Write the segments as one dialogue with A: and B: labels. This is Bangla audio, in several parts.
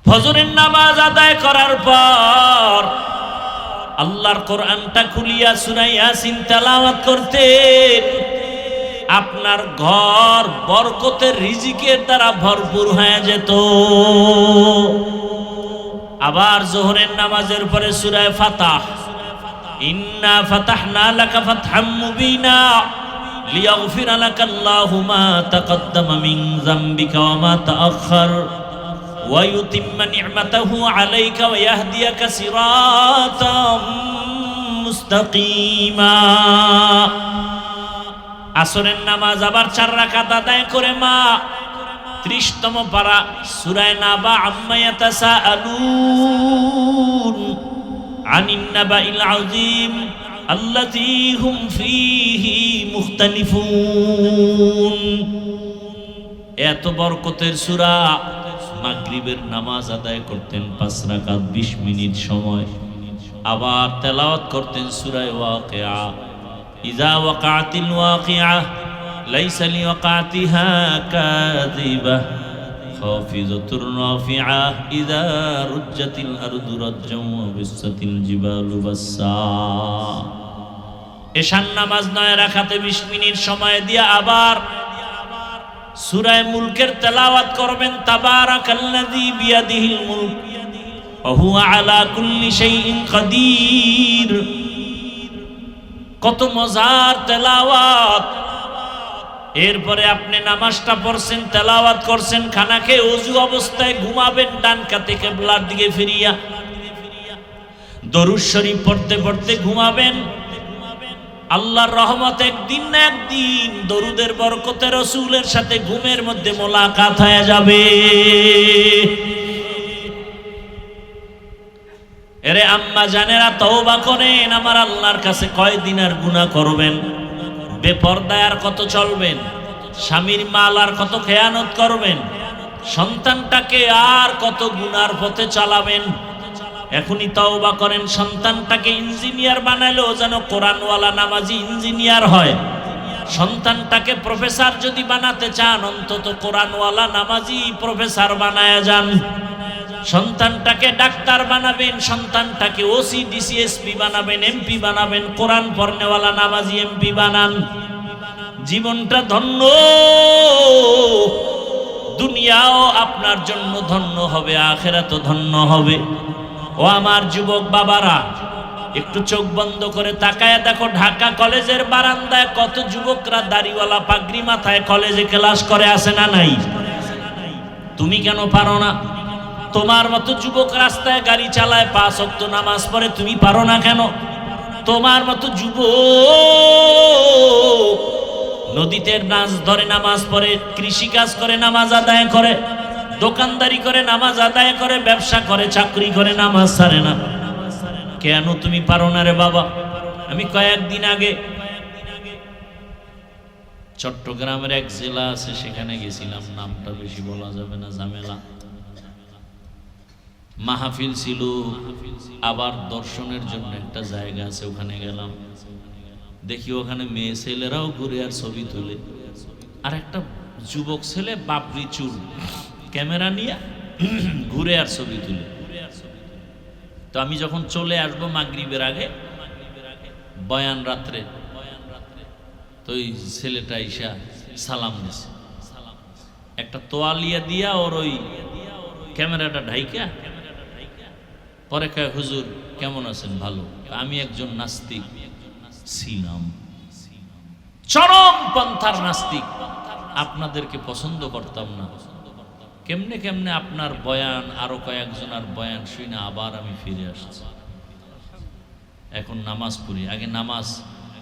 A: ফজরের নামাজ আদায় করার পর আল্লাহর কোরআনটা খুলিয়া সূরা ইয়াসিন তেলাওয়াত করতেন। আপনার ঘর বরকতের রিজিকের দ্বারা ভরপুর হয়ে যেত। আবার যোহরের নামাজের পরে সূরা ফাতাহ, ইন্না ফাতাহনা লাকা ফাতহাম মুবিনা লিয়াগফিরা লাকাল্লাহু মা তাকদ্দামা মিন যামবিকা ওয়া মা তাআখার ওয়া ইউতিম্মা নি'মাতাহু আলাইকা ওয়া ইয়াহদিয়াকা সিরাতাম মুস্তাকিমা। আসরের নামাজ আবার 4 রাকাত আদায় করে মা 30তম পারা সূরা নাবা আম্মা ইয়াতাসাআলুন আনিন নাবাইল আযীম আল্লাযী হুম ফীহি মুখতালিফুন। এত বরকতের সূরা। মাগরিবের নামাজ আদায় করতেন 5 রাকাত 20 মিনিট সময়। আবার তেলাওয়াত করতেন সূরা ওয়াকিয়া, ইযা ওয়াকাতিল ওয়াকিয়া লাইসা লিওয়াকাতিহা কাযিবা খাফিজাতুর রাফিআ ইযা রুজ্জাতিল আরদু রাজ্জাও ওয়া বিসাতিল জিবালু বাসসা। এশার নামাজ 9 রাকাতে 20 মিনিট সময় দিয়ে আবার সূরা মুলকের তেলাওয়াত করবেন। তাবারাকাল্লাযী বিয়াদিহিল মুলক ওয়া হুয়া আলা কুল্লি শাইইন কাদির। কত মজার তেলাওয়াত। এরপরে আপনি নামাজটা পড়ছেন, তেলাওয়াত করছেন, খানা খেয়ে ওযু অবস্থায় ঘুমাবেন ডান কাতে কিবলার দিকে ফিরিয়া। দরুদ শরীফ পড়তে পড়তে ঘুমাবেন। আল্লাহর রহমত একদিন না একদিন দরুদের বরকতে রাসূলের সাথে ঘুমের মধ্যে মোলাকাত হয়ে যাবে। এরে আম্মা জানেরা তওবা করেন। আমার আল্লাহর কাছে কয়দিন আর গুনাহ করবেন? বেপরদায় আর কত চলবেন? স্বামীর মাল আর কত খেয়ানত করবেন? সন্তানটাকে আর কত গুনার পথে চালাবেন? এখনই তওবা করেন। সন্তানটাকে ইঞ্জিনিয়ার বানালেও যেন কোরআনওয়ালা নামাজি ইঞ্জিনিয়ার হয়। সন্তানটাকে প্রফেসর যদি বানাতে চান অন্তত কোরআনওয়ালা নামাজি প্রফেসর বানায়া যান। সন্তানটাকে ডাক্তার বানাবেন, সন্তানটাকে ওসি ডিসিএসপি বানাবেন, এমপি বানাবেন, কোরআন পড়নেওয়ালা নামাজি এমপি বানান। জীবনটা ধন্য, দুনিয়াও আপনার জন্য ধন্য হবে, আখিরাতও ধন্য হবে। ও আমার যুবক বাবারা, একটু চোখ বন্ধ করে তাকায় দেখো ঢাকা কলেজের বারান্দায় কত যুবকরা দাড়িওয়ালা পাগড়ি মাথায় কলেজে ক্লাস করে, আসে না নাই? তুমি কেন পারো না? তোমার মতো যুবক রাস্তায় গাড়ি চালায়, 5 ওয়াক্ত নামাজ পড়ে, তুমি পারো না কেন? তোমার মতো যুবক নদীতে মাছ ধরে নামাজ পড়ে, কৃষি কাজ করে নামাজ আদায় করে, দোকানদারি করে নামাজ আদায় করে, ব্যবসা করে, চাকরি করে, নামাজ ছাড়ে না। কেন তুমি পারো না রে বাবা? আমি কয়েকদিন আগে চট্টগ্রামের এক জেলা আছে সেখানে গেছিলাম, নামটা বেশি বলা যাবে না, ঝামেলা। মাহফিল ছিল, আবার দর্শনের জন্য একটা জায়গা আছে, ওখানে গেলাম। দেখি ওখানে মেয়ে ছেলেরাও ঘুরে আর ছবি তোলে, আর একটা যুবক ছেলে বাবরি চুল ক্যামেরা নিয়ে ঘুরে আর ছবি তুলে। তো আমি যখন চলে আসবো মাগরিবের আগে, বয়ান রাত্রে, তো ওই ছেলেটা ঈশা সালাম দিছে, একটা তোয়ালিয়া দিয়া ওর ওই ক্যামেরাটা ঢাইকা পরে কয়, হুজুর কেমন আছেন? ভালো। আমি একজন নাস্তিক ছিলাম, চরম পন্থার নাস্তিক, আপনাদেরকে পছন্দ করতাম না। কেমনে কেমনে আপনার বয়ান, আরো কয়েকজন আর বয়ান শুনে আবার আমি ফিরে আসছি। এখন নামাজ পড়ি। আগে নামাজ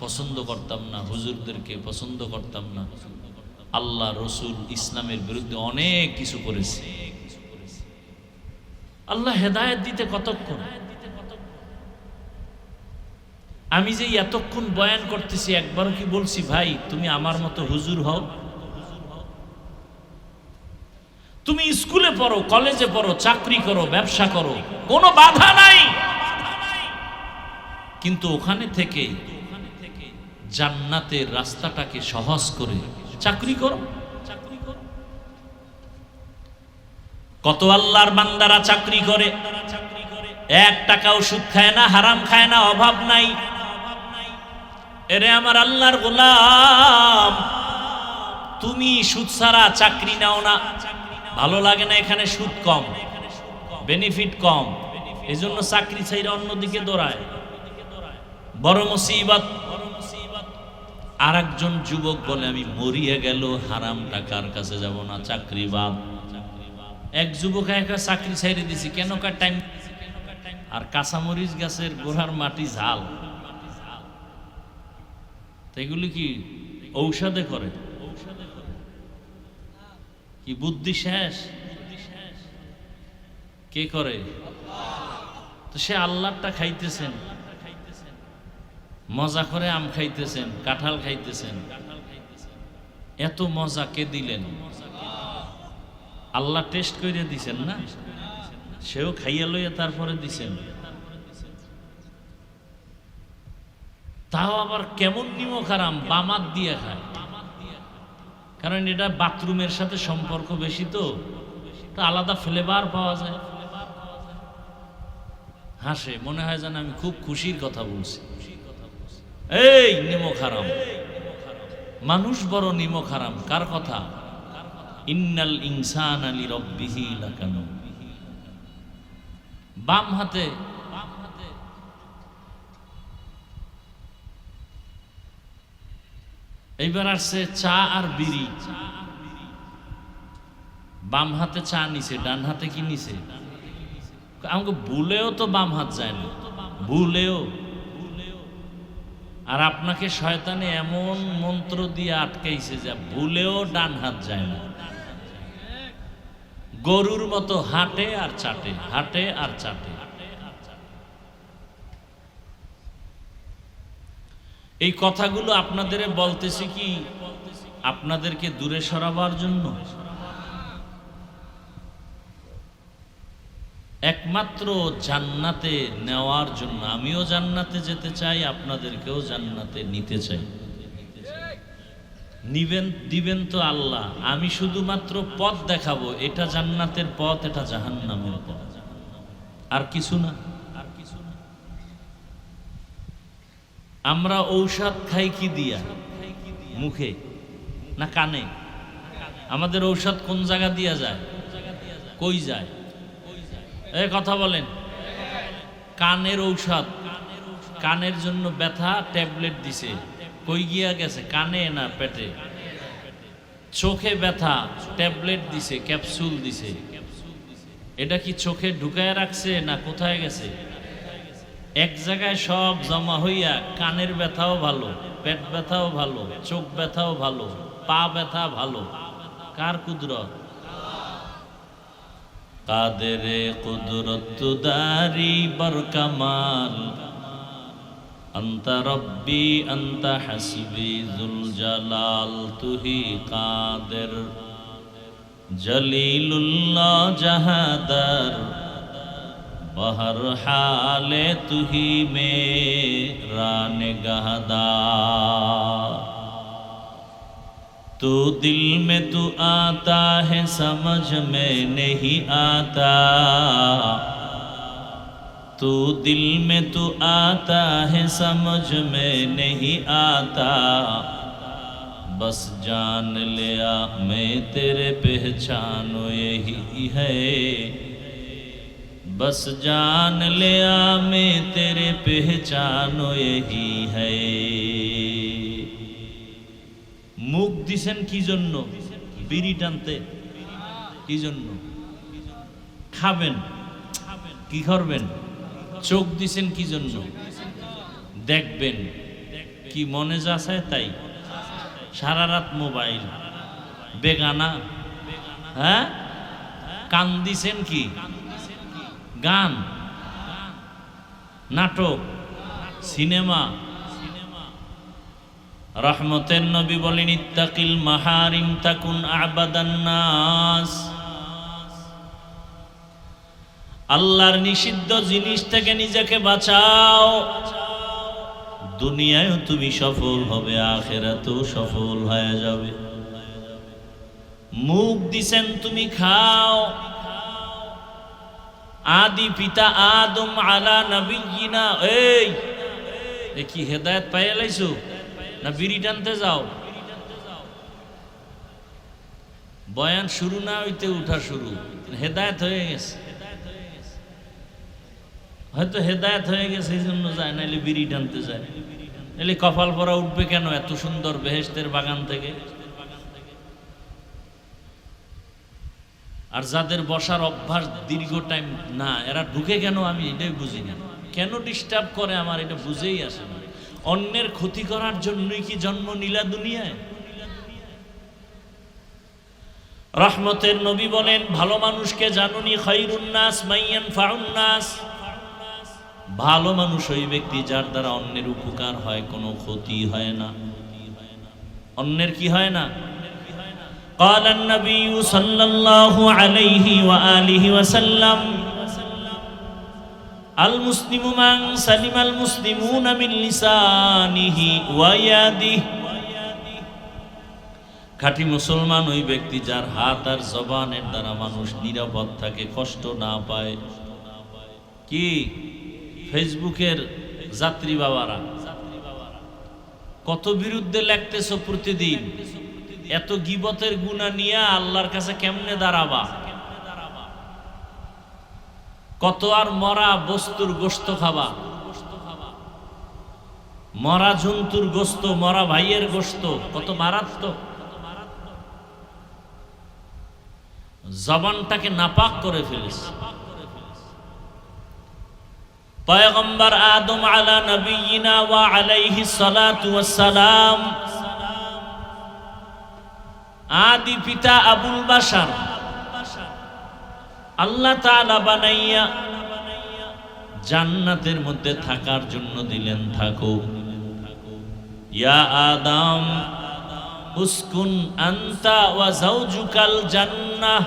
A: পছন্দ করতাম না, হুজুরদেরকে পছন্দ করতাম না, আল্লাহ রসুল ইসলামের বিরুদ্ধে অনেক কিছু করেছি। আল্লাহ হেদায়েত দিতে কতক্ষণ? আমি যে এতক্ষণ বয়ান করতেছি, একবারও কি বলছি ভাই তুমি আমার মতো হুজুর হও? তুমি স্কুলে পড়ো, কলেজে পড়ো, চাকরি করো, ব্যবসা করো, কোনো বাধা নাই, কিন্তু ওখানে থেকে জান্নাতের রাস্তাটাকে সহজ করে চাকরি করো। কত আল্লাহর বান্দারা চাকরি করে, 1 টাকাও সুদ খায় না, হারাম খায় না, অভাব নাই। এরে আমার আল্লাহর গোলাম, তুমি সুদ ছাড়া চাকরি নাও না, ভালো লাগে না, এখানে সুদ কম, বেনিফিট কম, এজন্য চাকরি ছাইরা অন্যদিকে দৌড়ায়। বড় মুসিবত। আর একজন যুবক বলে আমি মরিয়া গেল হারাম টাকার কাছে যাব না, চাকরি বাদ। এক যুবক একা চাকরি ছাইরে দিছি, কেন কার টাইম, আর কাঁচামরিচ গাছের গোড়ার মাটি ঝাল, এগুলি কি ঔষধে করে, কি বুদ্ধি শেষ? কে করে? তো সে আল্লাহটা খাইতেছেন, মজা করে আম খাইতেছেন, কাঁঠাল খাইতেছেন, এত মজা কে দিলেন? আল্লাহ টেস্ট করে দিছেন না, সেও খাইয়া লইয়া তারপরে দিছেন। তাও আবার কেমন নিমক হারাম, বামাত দিয়ে খায়, কারণ এটা বাথরুমের সাথে সম্পর্ক বেশি, তো আলাদা ফ্লেভার পাওয়া যায়। হাসে, মনে হয় যেন আমি খুব খুশির কথা বলছি। এই নিমক হারাম, মানুষ বড় নিমক হারাম। কার কথা? ইন্নাল ইনসানা লিরাব্বিহি লাকানুন। বাম হাতে এইবার আসছে চা আর বিড়ি, বাম হাতে চা নিছে, ডান হাতে কি নিছে? আমাকে ভুলেও তো বাম হাত যায় না, ভুলেও। আর আপনাকে শয়তানে এমন মন্ত্র দিয়ে আটকাইছে যে ভুলেও ডান হাত যায় না। গরুর মতো হাঁটে আর চাটে, হাঁটে আর চাটে। এই কথাগুলো আপনাদের বলতেছি কি আপনাদেরকে দূরে সরাবার জন্য? একমাত্র জান্নাতে নেওয়ার জন্য। আমিও জান্নাতে যেতে চাই, আপনাদেরকেও জান্নাতে নিতে চাই। নিবেন দিবেন তো আল্লাহ, আমি শুধুমাত্র পথ দেখাবো, এটা জান্নাতের পথ, এটা জাহান্নামের পথ, আর কিছু না। আমরা ঔষধ খাই কি দিয়া? মুখে না কানে? আমাদের ঔষধ কোন জায়গা দিয়া যায়? কই যায়? এই কথা বলেন। কানের ঔষধ, কানের জন্য ব্যথা, ট্যাবলেট দিছে, কই গিয়া গেছে? কানে না পেটে? চোখে ব্যথা, ট্যাবলেট দিছে, ক্যাপসুল দিছে, এটা কি চোখে ঢুকায় রাখছে না কোথায় গেছে? এক জায়গায় সব জমা হইয়া কানের ব্যথাও ভালো, পেট ব্যথাও ভালো, চোখ ব্যথাও ভালো, পা ব্যথা ভালো। কার কুদরত? কাদেরে কুদরত দারি বরকামাল, আন্তা রব্বি আন্তা হাসবি যুল জালাল, তুহি কাদের জলিলুল্লাহ জাহাদার, बहर हाले तू ही मेरा निगाहदार। तू दिल में तू आता है समझ में नहीं आता, तू दिल में तू आता है समझ में नहीं आता, बस जान लिया मैं तेरे पहचानो यही है, बस जान लिया मैं तेरे पहचानो यही है। মুখ দিছেন কি জন্য? বিড়ি টানতে। কি জন্য? খাবেন। কি করবেন? চোখ দিছেন কি জন্য? দেখবেন। কি মনে যা চায় তাই? সারা রাত মোবাইল, বেগানা। হ্যাঁ, কান দিছেন কি? গান, নাটক, সিনেমা। রহমতের নবী বলেন ইত্তাকিল মাহারিম তাকুন আবাদান নাস। আল্লাহর নিষিদ্ধ জিনিস থেকে নিজেকে বাঁচাও, দুনিয়ায়ও তুমি সফল হবে, আখিরাতেও সফল হয়ে যাবে। মুখ দিছেন তুমি খাও, আদি পিতা আদম আলা নবিয়িনা। এই কি হেদায়েত পাইয়া লাইছো না বিড়ি টানতে যাও? বয়ান শুরু না হইতে উঠা শুরু, হেদায়েত হয়ে গেছে। হয়তো হেদায়েত হয়ে গেছে এই জন্য যায়, নাইলে বিড়ি টানতে যায়। নাইলে কপাল পরা উঠবে কেন এত সুন্দর বেহেশতের বাগান থেকে? আর যাদের বসার অভ্যাস দীর্ঘ টাইম না, এরা ঢুকে কেন আমি এটাই বুঝি না। কেন ডিস্টার্ব করে আমার এটা বুঝেই আসে না। অন্যের ক্ষতি করার জন্যই কি জন্ম নিলা দুনিয়ায়? রহমতের নবী বলেন, ভালো মানুষকে জানুনি খায়রুন নাস মাইয়ানফাউন নাস। ভালো মানুষ ওই ব্যক্তি যার দ্বারা অন্যের উপকার হয়, কোনো ক্ষতি হয় না। অন্যের কি হয় না? قال النبي صلى الله عليه وآله وسلم المسلم من سلم المسلمون من لسانه ويده। খাঁটি মুসলমান ওই ব্যক্তি যার হাত আর জবানের দ্বারা মানুষ নিরাপদ থাকে, কষ্ট না পায়। কি ফেসবুকের যাত্রী বাবারা কত বিরুদ্ধে লেখতেছো প্রতিদিন, এত গীবতের গুনাহ নিয়ে আল্লাহর কাছে কেমনে দাঁড়াবা? কত আর মরা বস্তুর গোশত খাবা, মরা জন্তুর গোশত, মরা ভাইয়ের গোশত, কত মারাত্মক। জবানটাকে নাপাক করে ফেলেছে। পয়গম্বর আদম আলা নবিয়িনা ওয়া আলাইহিস সালাতু ওয়াস সালাম, আদি পিতা আবুল বাশার, আল্লাহ তাআলা বানাইয়া জান্নাতের মধ্যে থাকার জন্য দিলেন, থাকো। ইয়া আদম উসকুন আনতা ওয়া যাওজুকাল জান্নাহ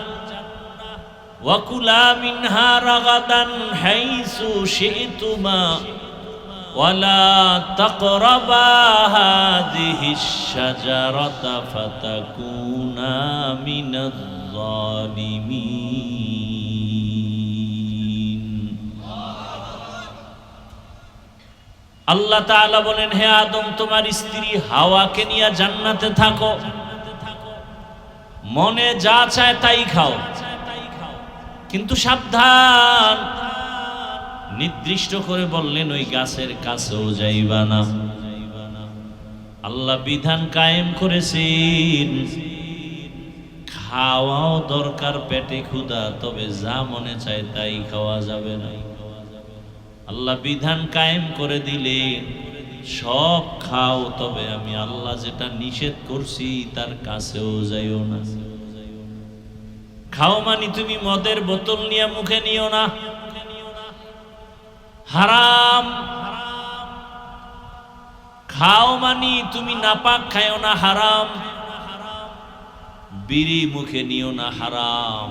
A: ওয়া কুলা মিনহা রাগাদান হাইসু শি'তুমা ওয়া লা তাকরাবা হাযিহিশ শাজারাতা ফাতাকুনা মিনাজ জালিমিন। আল্লাহ তাআলা বলেন, হে আদম, তোমার স্ত্রী হাওয়াকে নিয়ে জান্নাতে থাকো, মনে যা চায় তাই খাও, কিন্তু সাবধান, নির্দিষ্ট করে বললেন ওই গাছের কাছেও যাইবা না। আল্লাহ বিধান কায়েম করেছেন, খাওয়াও দরকার, পেটে ক্ষুধা, তবে যা মনে চায় তাই খাওয়া যাবে না। আল্লাহ বিধান কায়েম করে দিলেন, সব খাও, তবে আমি আল্লাহ যেটা নিষেধ করছি তার কাছেও যাইও না। খাও মানে তুমি মদের বোতল নিয়ে মুখে নিও না, হারাম। খাও মানে তুমি নাপাক খাও না, হারাম। বিড়ি মুখে নিও না, হারাম।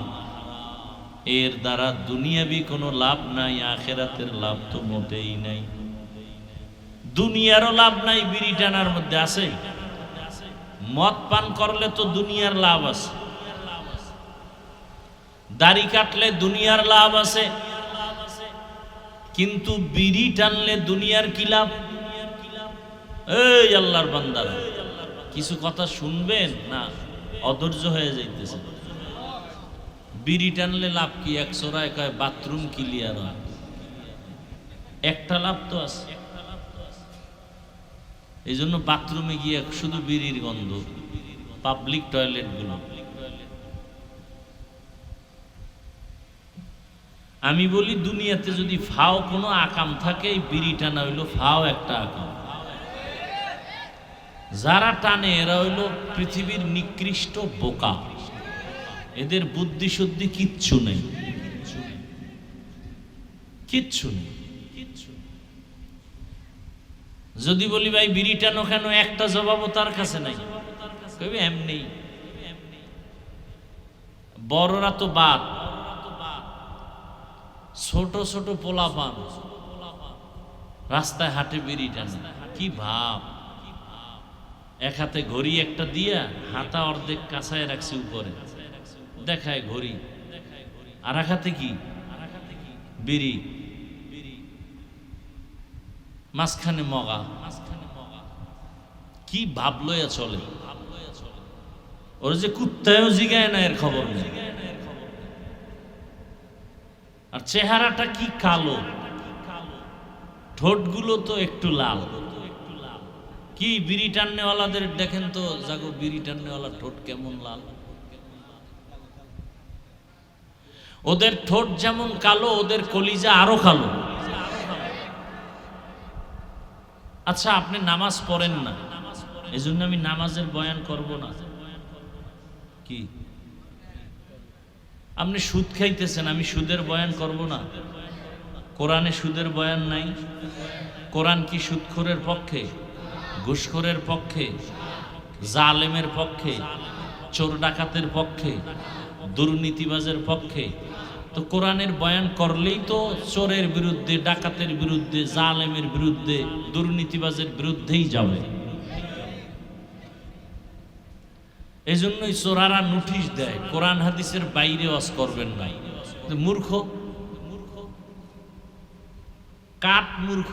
A: এর দ্বারা দুনিয়াবি কোনো লাভ নাই, আখেরাতের লাভ তো মোটেই নাই। দুনিয়ারও লাভ নাই বিড়ি টানার মধ্যে আছে। মদ পান করলে তো দুনিয়ার লাভ আছে, দাড়ি কাটলে দুনিয়ার লাভ আছে, কিন্তু বিড়ি টানলে দুনিয়ার কি লাভ? এই আল্লাহর বান্দারা, কিছু কথা শুনবেন না, অধৈর্য হয়ে যাইতেছে। বিড়ি টানলে লাভ কি? এক সোরায় কয় বাথরুম ক্লিয়ার হয়, একটা লাভ তো আছে। এই জন্য বাথরুমে গিয়ে শুধু বিড়ির গন্ধ, পাবলিক টয়লেট গুলো। আমি বলি, দুনিয়াতে যদি ফাও কোনো আকাম থাকে, এই বিড়ি টানা হইল ফাও একটা আকাম। যারা টানে এরা হইল পৃথিবীর নিকৃষ্ট বোকা, এদের বুদ্ধি শুদ্ধি কিচ্ছু নেই, কিচ্ছু নেই। যদি বলি ভাই বিড়ি টানো কেন, একটা জবাবও তার কাছে নাই, কইবে এমনি। বড়রা তো বাদ, ছোট ছোট পোলাপান রাস্তায় হাটে বিড়ি টানে, কি ভাব। এক হাতে ঘড়ি একটা দিয়া হাতা অর্ধেক কাঁচায় রাখছে উপরে, দেখায় ঘড়ি, আর এক হাতে কি বিড়ি, মাঝখানে মগা, কি ভাব লইয়া চলে। ওর যে কুত্তায়ও জিগায় না এর খবর নেই। আর চেহারাটা কি কালো, ঠোঁটগুলো তো একটু লাল। কি বিড়ি টান্নেওয়ালাদের দেখেন তো, জাগো বিড়ি টান্নেওয়ালা ঠোঁট কেমন লাল। ওদের ঠোঁট যেমন কালো, ওদের কলিজা আরো কালো। আচ্ছা, আপনি নামাজ পড়েন না, এজন্য আমি নামাজের বয়ান করব না। কি আপনি সুদ খাইতেছেন, আমি সুদের বয়ান করব না? কোরআনে সুদের বয়ান নাই? কোরআন কি সুদখোরের পক্ষে, ঘুষখোরের পক্ষে, জালেমের পক্ষে, চোর ডাকাতের পক্ষে, দুর্নীতিবাজের পক্ষে? তো কোরআনের বয়ান করলেই তো চোরের বিরুদ্ধে, ডাকাতের বিরুদ্ধে, জালেমের বিরুদ্ধে, দুর্নীতিবাজের বিরুদ্ধেই যাবে। এই জন্যই চোরারা নোটিশ দেয়, কোরআন হাদিসের বাইরে ওয়াজ করবেন না। মূর্খ, কাট মূর্খ।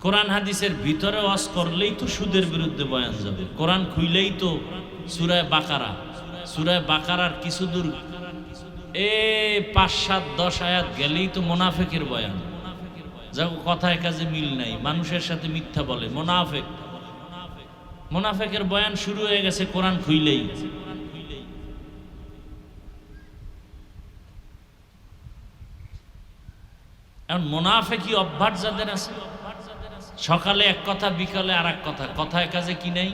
A: কোরআন হাদিসের ভিতরে ওয়াজ করলেই তো সুদের বিরুদ্ধে বয়ান যাবে। কোরআন খুইলেই তো সূরা বাকারা, সূরা বাকারার কিছু দূর 5, 7, 10 আয়াত গেলেই তো মুনাফিকের বয়ান। যা কথায় কাজে মিল নাই, মানুষের সাথে মিথ্যা বলে, মুনাফিক। মুনাফিকের বয়ান শুরু হয়ে গেছে কোরআন খুইলেই। এখন মুনাফিকি অভ্যাস যাদের আছে, সকালে এক কথা, বিকালে আর এক কথা, কথায় কাজে কি নাই।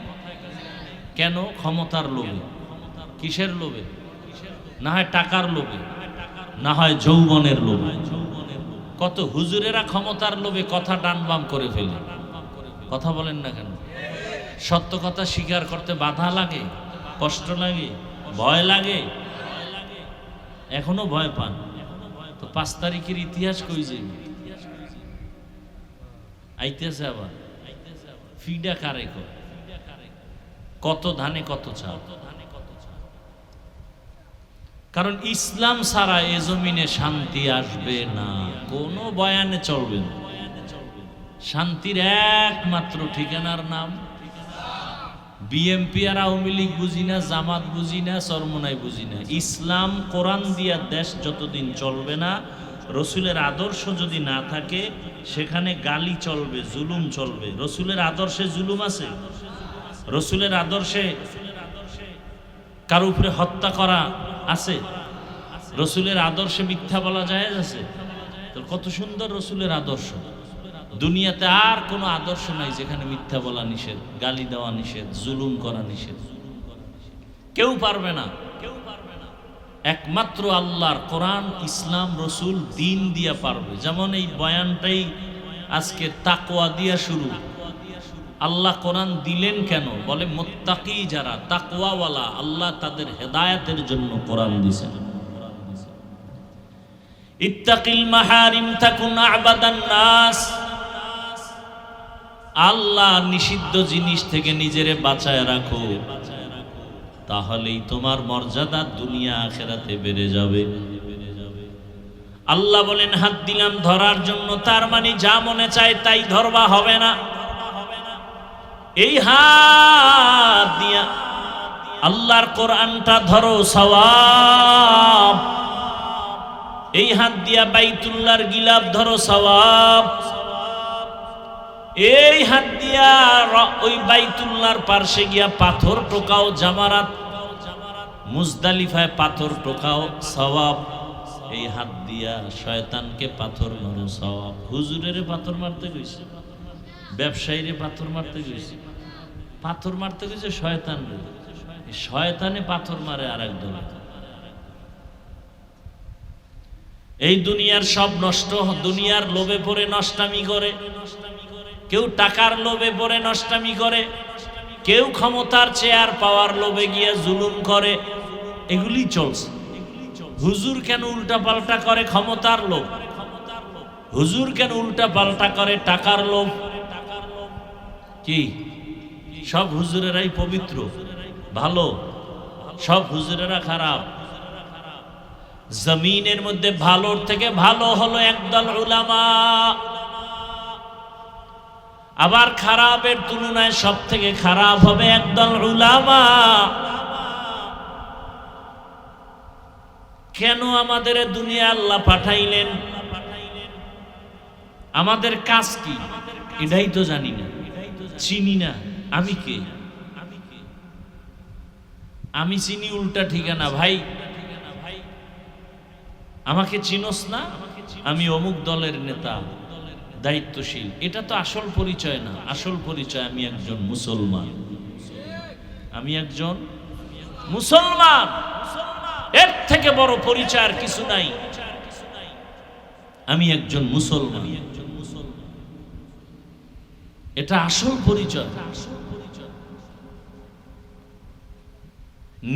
A: কেন? ক্ষমতার লোভে। কিসের লোভে? না হয় টাকার লোভে, না হয় যৌবনের লোভে। কত হুজুরেরা ক্ষমতার লোভে কথা ডানবাম করে ফেলে। কথা বলেন না কেন? সত্য কথা স্বীকার করতে বাধা লাগে, কষ্ট লাগে, ভয় লাগে। এখনো ভয় পান তো 5 তারিখের ইতিহাস কই যে আইতেছে আবার ফিডা কারে কত ধানে কত চাল। কারণ ইসলাম ছাড়া এ জমিনে শান্তি আসবে না, কোনো বয়ানে চলবে না। শান্তির একমাত্র ঠিকানার নাম বিএমপি আর আওয়ামী লীগ বুঝি না, জামাত বুঝি না, চরমনাই বুঝি না। ইসলাম কোরআন দিয়া দেশ যতদিন চলবে না, রসুলের আদর্শ যদি না থাকে, সেখানে গালি চলবে, জুলুম চলবে। রসুলের আদর্শে জুলুম আছে? রসুলের আদর্শে কারো উপরে হত্যা করা আছে? রসুলের আদর্শে মিথ্যা বলা জায়েজ আছে? তো কত সুন্দর রসুলের আদর্শ। দুনিয়াতে আর কোনো আদর্শ নাই যেখানে মিথ্যা বলা নিষেধ, গালি দেওয়া নিষেধ, জুলুম করা নিষেধ। কেউ পারবে না। একমাত্র আল্লাহর কোরআন, ইসলাম, রসুল, দিন দিয়া পারবে। যেমন এই বয়ানটাই আজকে তাকওয়া দিয়া শুরু। আল্লাহ কোরআন দিলেন কেন? বলে মুত্তাকি যারা, তাকওয়াওয়ালা, আল্লাহ তাদের হেদায়েতের জন্য কোরআন দিয়েছেন। ইত্তাকিল মাহারিম তাকুন আবাদান নাস। আল্লাহ নিষিদ্ধ জিনিস থেকে নিজেরে বাঁচায় রাখো, তাহলেই তোমার মর্যাদা দুনিয়া আখিরাতে বেড়ে যাবে। আল্লাহ বলেন হাত দিলাম ধরার জন্য, তার মানে যা মনে চায় তাই ধরবা হবে না। এই হাত দিয়া আল্লাহর কোরআনটা ধরো, সওয়াব। এই হাত দিয়া বাইতুল্লাহর গিলাফ ধরো, সওয়াব। এই হাত দিয়া ওই বাইতুল্লাহর পার্শ্বে গিয়া পাথর টোকাও, জামারাত মুজদালিফায় পাথর টোকাও, সওয়াব। এই হাত দিয়া শয়তানকে পাথর মারো, সওয়াব। হুজুরেরে পাথর মারতে গেছে, ব্যবসায়ীরে পাথর মারতে গেছে, পাথর মারতে গেছে শয়তান। শয়তানে পাথর মারে আর এক দল। এই দুনিয়ার সব নষ্ট, দুনিয়ার লোভে পড়ে নষ্টামি করে। কেউ টাকার লোভে পড়ে নষ্টামি করে, কেউ ক্ষমতার চেয়ার পাওয়ার লোভে গিয়ে জুলুম করে। এগুলি চলছে। হুজুর কেন উল্টা পাল্টা করে? ক্ষমতার লোভ। হুজুর কেন উল্টা পাল্টা করে? টাকার লোভ। কি সব হুজুরেরাই পবিত্র, ভালো? সব হুজুরেরা খারাপ? জমিনের মধ্যে ভালোর থেকে ভালো হলো একদল উলামা, আবার খারাপের তুলনায় সব থেকে খারাপ হবে একদল উলামা। কেন আমাদের দুনিয়া আল্লাহ পাঠাইলেন? আমাদের কাজ কি এটাই তো জানি না, চিনি না। আমি কে? আমি চিনি উল্টা ঠিকানা। ভাই আমাকে চিনোস না? আমি অমুক দলের নেতা, দায়িত্বশীল। এটা তো আসল পরিচয় না। আসল পরিচয় আমি একজন মুসলমান। আমি একজন মুসলমান। এর থেকে বড় পরিচয় আর কিছু নাই। আমি একজন মুসলমান, এটা আসল পরিচয়।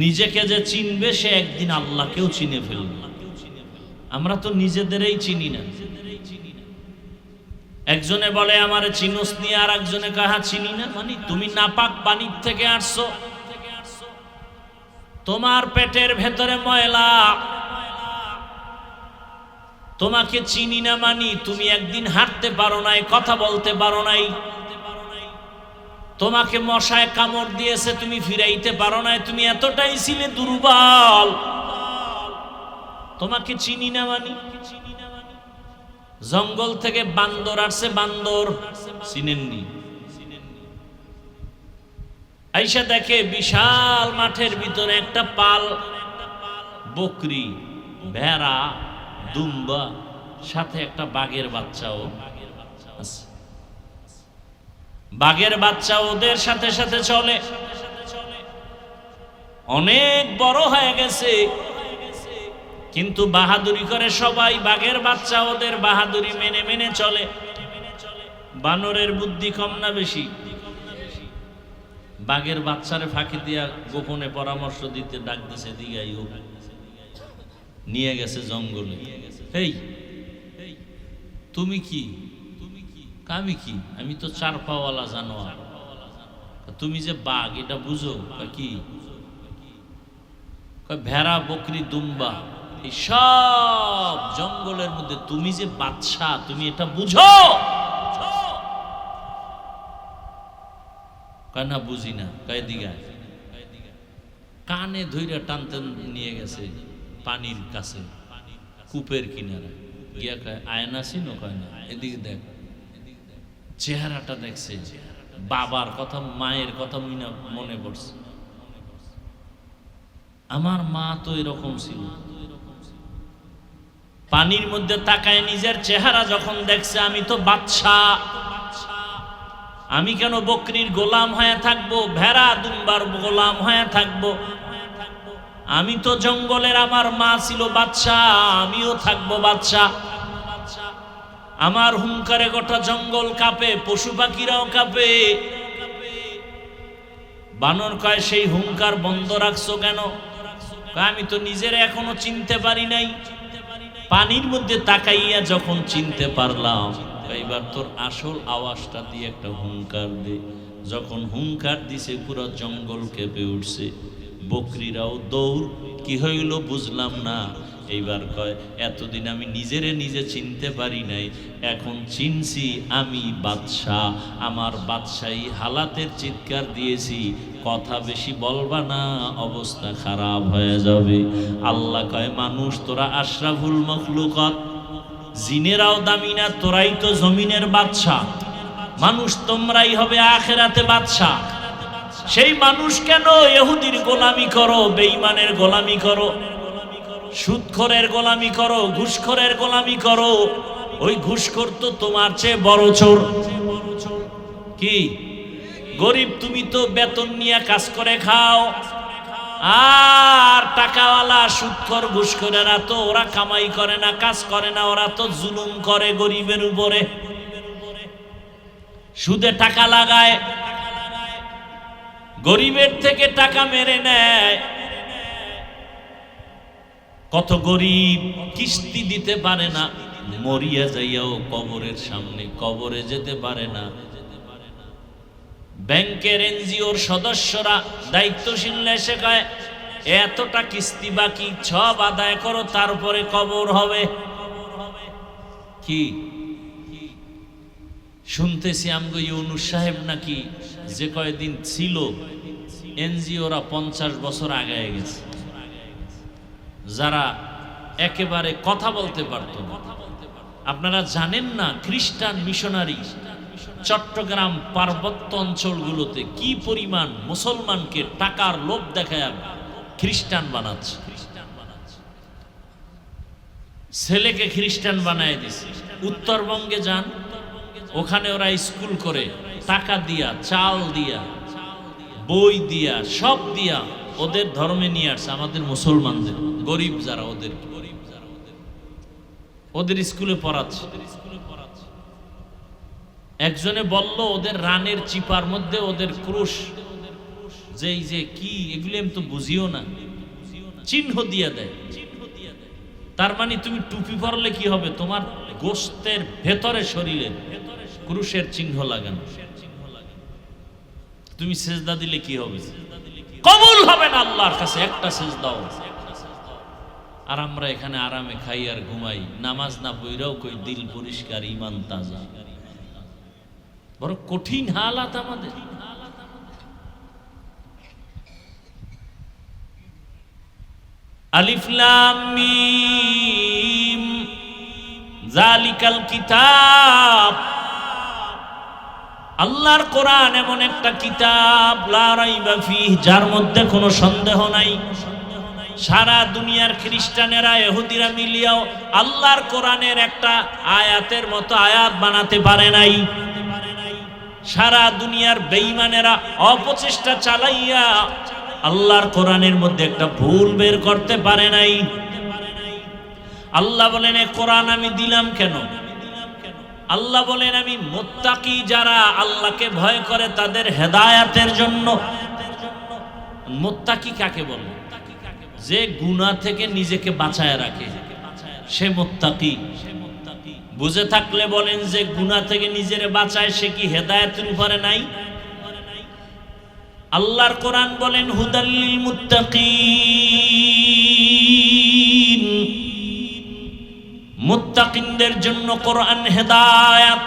A: নিজেকে যে চিনবে সে একদিন আল্লাহকেও চিনে ফেলবে। আমরা তো নিজেদেরই চিনি না। একজনে বলে আমারে চিনোস নি, আর একজনে কাহা চিনি না। মানে তুমি নাপাক পানির থেকে আসছো, তোমার পেটের ভেতরে ময়লা, তোমাকে চিনি না। মানি তুমি একদিন হাঁটতে পারো নাই, কথা বলতে পারো নাই, তোমাকে মশায় কামড় দিয়েছে, তুমি ফিরাইতে পারো নাই, তুমি এতটাই ছিলে দুর্বল। তোমাকে চিনি না মানি। জঙ্গল থেকে বান্দর আসছে, বান্দর চিনেননি? আইসা দেখে বিশাল মাঠের ভিতরে একটা পাল বকরি, ভেড়া, দুম্বা, সাথে একটা বাঘের বাচ্চাও আছে। বাঘের বাচ্চা ওদের সাথে সাথে চলে, অনেক বড় হয়ে গেছে, কিন্তু বাহাদুরি করে সবাই। বাঘের বাচ্চা ওদের বাহাদুরি মেনে মেনে চলে। বানরের বুদ্ধি কম না বেশি? বাঘের বাচ্চারে ফাঁকি দিয়া গোপনে পরামর্শ দিতে ডাক দিছে, দিগাই হোক, নিয়ে গেছে জঙ্গলে। এই তুমি কি? আমি কি? আমি তো চার পাওয়ালা জানোয়ার। তুমি যে বাঘ এটা বুঝো? কি? ভেড়া, বকরি, দুম্বা, এই সব জঙ্গলের মধ্যে তুমি যে বাদশা, তুমি এটা বুঝো? না বুঝি না। দিঘা কানে ধইরা টানতে নিয়ে গেছে পানির কাছে, কূপের কিনারে গিয়া কয় আয়না ছিল, কয় না, এদিকে দেখ। চেহারাটা দেখছে, বাবার কথা, মায়ের কথা মনে পড়ছে। আমার মা তো এরকম ছিল। পানির মধ্যে তাকায় নিজের চেহারা যখন দেখছে, আমি তো বাদশা, আমি কেন বকরির গোলাম হয়ে থাকবো, ভেড়া দুম্বার গোলাম হয়ে থাকবো? আমি তো জঙ্গলের, আমার মা ছিল বাদশা, আমিও থাকবো বাদশা। আমার হুঙ্কারে গোটা জঙ্গল কাঁপে, পশু পাখিরাও কাঁপে। বানর কয় সেই হুঙ্কার বন্ধ রাখছো কেন? আমি তো নিজের এখনো চিনতে পারি নাই। পানির মধ্যে তাকাইয়া যখন চিনতে পারলাম, এবার তোর আসল আওয়াজটা দিয়ে একটা হুঙ্কার দে। যখন হুঙ্কার দিছে পুরো জঙ্গল কেঁপে উঠছে, বকরিরাও দৌড়। কি হইল বুঝলাম না। এইবার কয় এতদিন আমি নিজেরে নিজে চিনতে পারি নাই, এখন চিনছি আমি বাদশাহ। আমার বাদশাহী হালাতের চিৎকার দিয়েছি, কথা বেশি বলবা না, অবস্থা খারাপ হয়ে যাবে। আল্লাহ কয় মানুষ তোরা আশরাফুল মখলুকাত, জিনেরাও দামি না, তোরাই তো জমিনের বাদশাহ। মানুষ তোমরাই হবে আখিরাতে বাদশাহ। সেই মানুষ কেন ইহুদির গোলামি করো, বেঈমানের গোলামি করো, সুদখোরের গোলামি করো, ঘুষখোরের গোলামি করো? ওই ঘুষখোর তো তোমার চেয়ে বড় চোর। কি গরিব, তুমি তো বেতন নিয়ে কাজ করে খাও, আর টাকাওয়ালা সুদখোর ঘুষখোরেরা তো ওরা কামাই করে না, কাজ করে না, ওরা তো জুলুম করে গরিবের উপরে, সুদে টাকা লাগায়, গরিবের থেকে টাকা মেরে নেয়। কত গরিব কিস্তি দিতে পারে না, মরিয়া যাইয়াও কবরের সামনে, কবরে যেতে পারে না। ব্যাংকের এনজিওর সদস্যরা দায়িত্বশীল এসে কয় এতটা কিস্তি বাকি, সব আদায় করো, তারপরে কবর হবে। কি শুনতেছি আমগো ইউনুস সাহেব নাকি যে কয়দিন ছিল এনজিওরা 50 বছর আগায় গেছে, যারা একেবারে কথা বলতে পারত না। আপনারা জানেন না খ্রিস্টান মিশনারি চট্টগ্রাম পার্বত্য অঞ্চলগুলোতে কি পরিমাণ মুসলমানকে টাকার লোভ দেখায় খ্রিস্টান বানাচ্ছে, ছেলেকে খ্রিস্টান বানায় দিছে। উত্তরবঙ্গে যান, ওখানে ওরা স্কুল করে টাকা দিয়া, চাল দিয়া, বই দিয়া, সব দিয়া ওদের ধর্মে নিয়ে আসছে আমাদের মুসলমানদের, গরিব যারা ওদের স্কুলে পড়াচ্ছে। একজনে বলল ওদের রানের চিপার মধ্যে ওদের ক্রুশ, যেই যে কি এগুলি আমি তো বুঝিও না, চিহ্ন দিয়া দেয়। তার মানে তুমি টুপি পরলে কি হবে, তোমার গোশতের ভেতরে শরীরে ক্রুশের চিহ্ন লাগানো, তুমি সেজদা দিলে কি হবে, কবুল হবে না আল্লাহর কাছে একটা সেজদাও। আর আমরা এখানে আরামে খাই আর ঘুমাই, নামাজ না পড়াও কই দিল পরিষ্কার, ঈমান তাজা। বড় কঠিন হালাত আমাদের। আলিফ লাম মিম যালিকাল কিতাব, আল্লাহর কোরআন এমন একটা কিতাব, লা রাইবা ফিহি, যার মধ্যে কোনো সন্দেহ নাই। সারা দুনিয়ার খ্রিস্টানেরা, ইহুদিরা মিলিয়াও আল্লাহর কোরআনের একটা আয়াতের মতো আয়াত বানাতে পারে নাই। সারা দুনিয়ার বেঈমানেরা অপচেষ্টা চালাইয়া আল্লাহর কোরআনের মধ্যে একটা ভুল বের করতে পারে নাই। আল্লাহ বলেন এ কোরআন আমি দিলাম কেন? আল্লাহ বলেন আমি মুত্তাকি যারা আল্লাহকে ভয় করে তাদের হেদায়াতের জন্য। মুত্তাকি কাকে বলে? যে গুনাহ থেকে নিজেকে বাঁচায় রাখে, সে মুত্তাকি। বুঝে থাকলে বলেন যে গুনাহ থেকে নিজেরে বাঁচায়, সে কি হেদায়েতের উপরে নাই? আল্লাহর কোরআন বলেন হুদাল লিল মুত্তাকিন, মুত্তাকিনদের জন্য কোরআন হেদায়েত।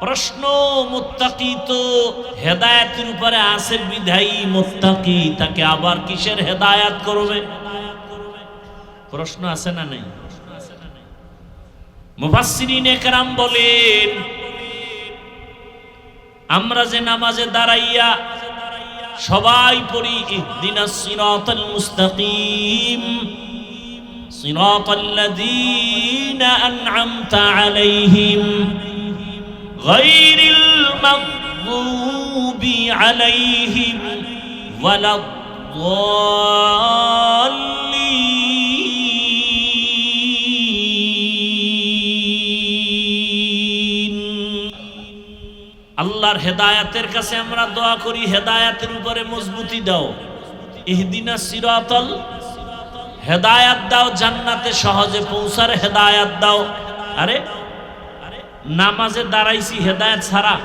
A: প্রশ্ন, মুত্তাকি তো হেদায়েতের উপরে আছে বিধায়ী মুত্তাকি, তাকে আবার কিসের হেদায়েত করবে? প্রশ্ন আছে না নেই? মুফাসসিরিনে কেরাম বলেন আমরা যে নামাজে দাঁড়াইয়া সবাই পড়ি ইহদিনাস সিরাতাল মুস্তাকিম সিরাতাল্লাযীনা আন'আমতা আলাইহিম গায়রিল মাগযুবি আলাইহিম ওয়ালাদ-দাল্লিন। আল্লাহর হেদায়েতের কাছে আমরা দোয়া করি, হেদায়েতের উপরে মজবুতি দাও। ইহদিনাস সিরাতাল, হেদায়েত দাও, জান্নাতে সহজে পৌঁছার হেদায়েত দাও। আরে নামাজে দাঁড়াইছি হেদায়েত ছাড়া?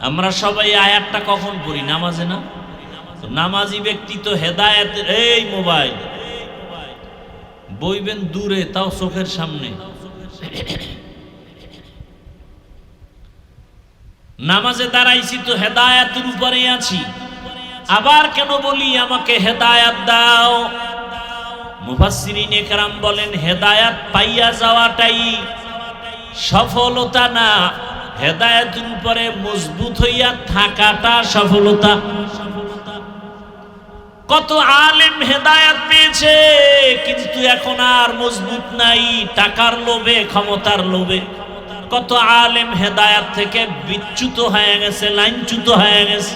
A: আমরা সবাই আয়াতটা কখন পড়ি? নামাজে না? নামাজি ব্যক্তি তো হেদায়েত। এই মোবাইল বইবেন দূরে, তাও চোখের সামনে। নামাজে দাঁড়াইছি তো হেদায়েতের উপরে আছি, আবার কেন বলি আমাকে হেদায়েত দাও? মুফাসসিরিনে কেরাম বলেন হেদায়েত পাইয়া যাওয়াটাই সফলতা না, হেদায়েতের উপরে মজবুত হইয়া থাকাটা সফলতা। কত আলেম হেদায়েত পেয়েছে কিন্তু এখন আর মজবুত নাই, টাকার লোভে, ক্ষমতার লোভে। কত আলেম হেদায়েত থেকে বিচ্যুত হয়ে গেছে, লাইনচ্যুত হয়ে গেছে।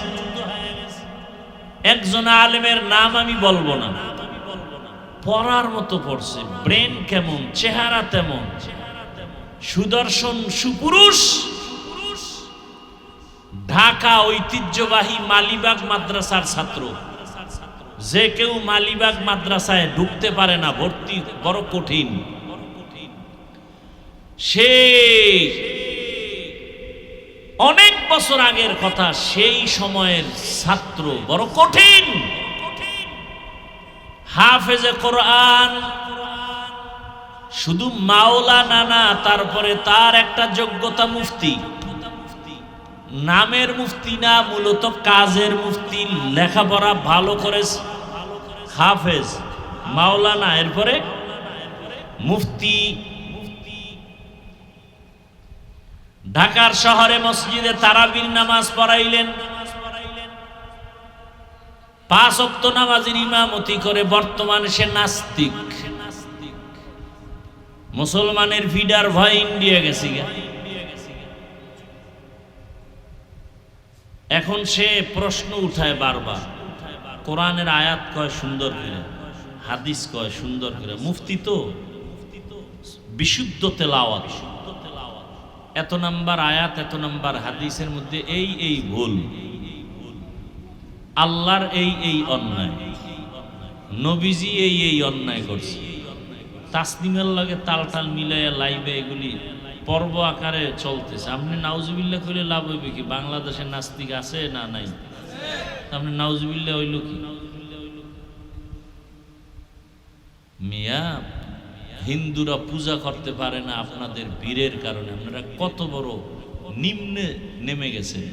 A: একজন আলেমের নাম আমি বলবো না, পড়ার মতো পড়ছে, ব্রেন কেমন, চেহারা তেমন, সুদর্শন সুপুরুষ। ঢাকা ঐতিহ্যবাহী মালিবাগ মাদ্রাসার ছাত্র। যে কেউ মালিবাগ মাদ্রাসায় ঢুকতে পারে না, ভর্তি বড় কঠিন। সে অনেক বছর আগের কথা, সেই সময়ের ছাত্র, বড় কঠিন। হাফেজে কোরআন শুধু মাওলানা না, তারপরে তার একটা যোগ্যতা মুফতি, নামের মুফতি না, মূলত কাজের মুফতি, লেখাপড়া ভালো করে হাফেজ মাওলানা, এরপরে মুফতি। ঢাকার শহরে মসজিদে তারাবির নামাজ পড়াইলেন, 5 ওয়াক্ত নামাজের ইমামতি করে। বর্তমানে সে নাস্তিক, মুসলমানের ফিডার ভয় ইন্ডিয়া গেছে। এখন সে প্রশ্ন উঠায় বারবার, কোরআনের আয়াত কয় সুন্দর করে, হাদিস কয় সুন্দর করে, মুফতি তো বিশুদ্ধ তেলাওয়াত, এত নাম্বার আয়াত এত নাম্বার হাদিসের মধ্যে এই ভুল, আল্লাহর এই অন্যায়, নবীজি এই অন্যায় করছে। তাসলিমের লাগে তাল মিলাইয়া লাইভে এগুলি পর্ব আকারে চলতেছে। আপনি নাউজুবিল্লাহ কইলে লাভ হইবে কি? বাংলাদেশের নাস্তিক আছে না নাই? আপনি নাউজুবিল্লাহ হইল কি? মিয়া, হিন্দুরা পূজা করতে পারে না আপনাদের বীরের কারণে। আপনারা কত বড় নিম্নে নেমে গেছেন।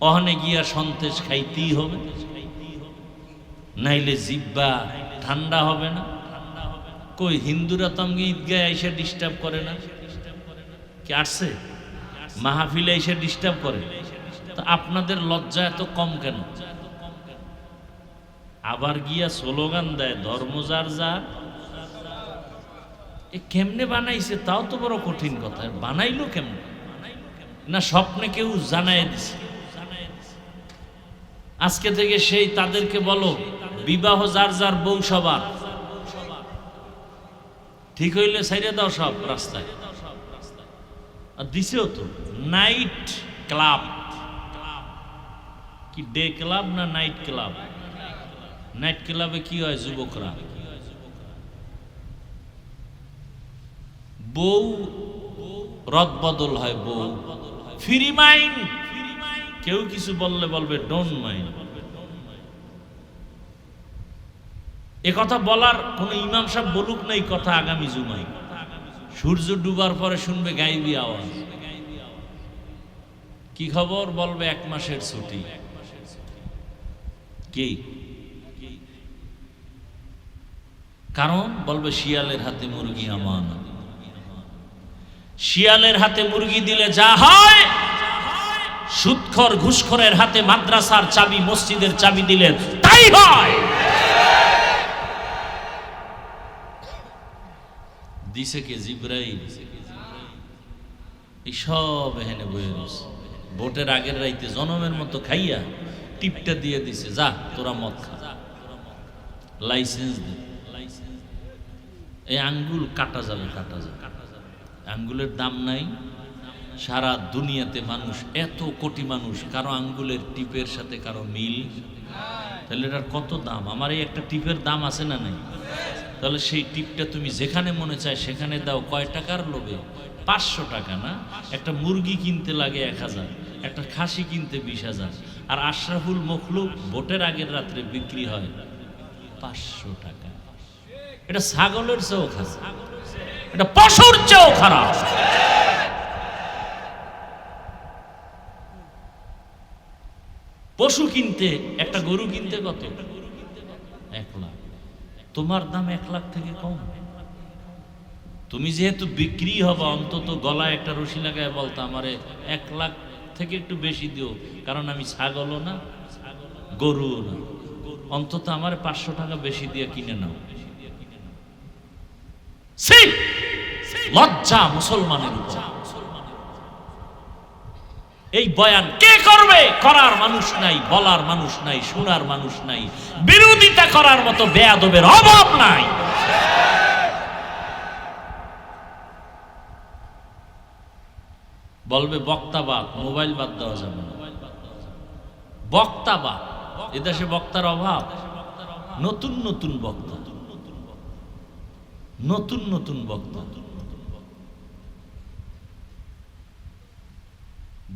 A: ওখানে গিয়া সন্তেষ খাইতেই হবে, নাইলে জিব্বা ঠান্ডা হবে না। কই হিন্দুরা তো আমাকে ঈদগায় এসে ডিস্টার্ব করে না, কি আসছে মাহফিলে এসে ডিস্টার্ব করে? তো আপনাদের লজ্জা এত কম কেন? আবার গিয়া স্লোগান দেয় ধর্ম যার যার। এ কেমনে বানাইছে তাও তো বড় কঠিন কথা। বানাইলো কেমনে? না স্বপ্নে কেউ জানায় দিছে? আজকে থেকে সেই তাদেরকে বলো বিবাহ যার যার বউ সবার, ঠিক হইলে ছাইরে দাও সব রাস্তায়। আর দিছেও তো নাইট ক্লাব, কি ডে ক্লাব না নাইট ক্লাব? নাইট ক্লাবে কি হয়? যুবকরা বউ রদ বদল হয়, বউ ফ্রি মাইন্ড। কেউ কিছু বললে বলবে ডোন্ট মাইন্ড। এ কথা বলার কোন ইমাম সাহেব বলুক না এই কথা আগামী জুমায়। সূর্য ডুবার পরে শুনবে গাইবি আওয়াজ, কি খবর? বলবে 1 মাসের ছুটি। কি কারণ? বলবে শিয়ালের হাতে মুরগি আমানত। শিয়ালের হাতে মুরগি দিলে যা হয়, সুদখোর ঘুষখোরের হাতে মাদ্রাসার চাবি, মসজিদের চাবি দিলে তাই হয়। দিছে কে? জিব্রাইল। এই সব এখানে বয়ে রয়েছে। ভোটের আগের রাইতে জনমের মতো খাইয়া টিপটা দিয়ে দিছে, যা তোরা মদ খা, লাইসেন্স দে। এই আঙ্গুল কাটা যাবে, কাটা যাবে। আঙ্গুলের দাম নাই। সারা দুনিয়াতে মানুষ, এত কোটি মানুষ, কারো আঙ্গুলের টিপের সাথে কারো মিল। তাহলে এটার কত দাম? আমার এই একটা টিপের দাম আছে না নাই? তাহলে সেই টিপটা তুমি যেখানে মনে চায় সেখানে দাও। কয় টাকার লোভে? 500 টাকা না? একটা মুরগি কিনতে লাগে 1000, একটা খাসি কিনতে 20,000। আর আশরাফুল মখলুক ভোটের আগের রাত্রে বিক্রি হয় 500 টাকা। এটা ছাগলের চেয়েও খারাপ, এটা পশুর চেয়েও খারাপ। পশু কিনতে, একটা গরু কিনতে কত? 1 লাখ। তোমার দাম 1 লাখ থেকে কম। তুমি যেহেতু বিক্রি হবা, অন্তত গলায় একটা রশি লাগায় বলতো আমারে 1 লাখ থেকে একটু বেশি দিও, কারণ আমি ছাগলও না গরুও না, অন্তত আমার 500 টাকা বেশি দিয়ে কিনে নাও। লজ্জা মুসলমানের উপর। এই বয়ান কে করবে? করার মানুষ নাই, বলার মানুষ নাই, শোনার মানুষ নাই, বিরোধিতা করার মতো বেয়াদবের অভাব নাই। বলবে বক্তাবাদ, মোবাইল বাদ দেওয়া যাবে না। বক্তাবাদ, এদেশে বক্তার অভাব। নতুন নতুন বক্তা, নতুন নতুন বক্তা।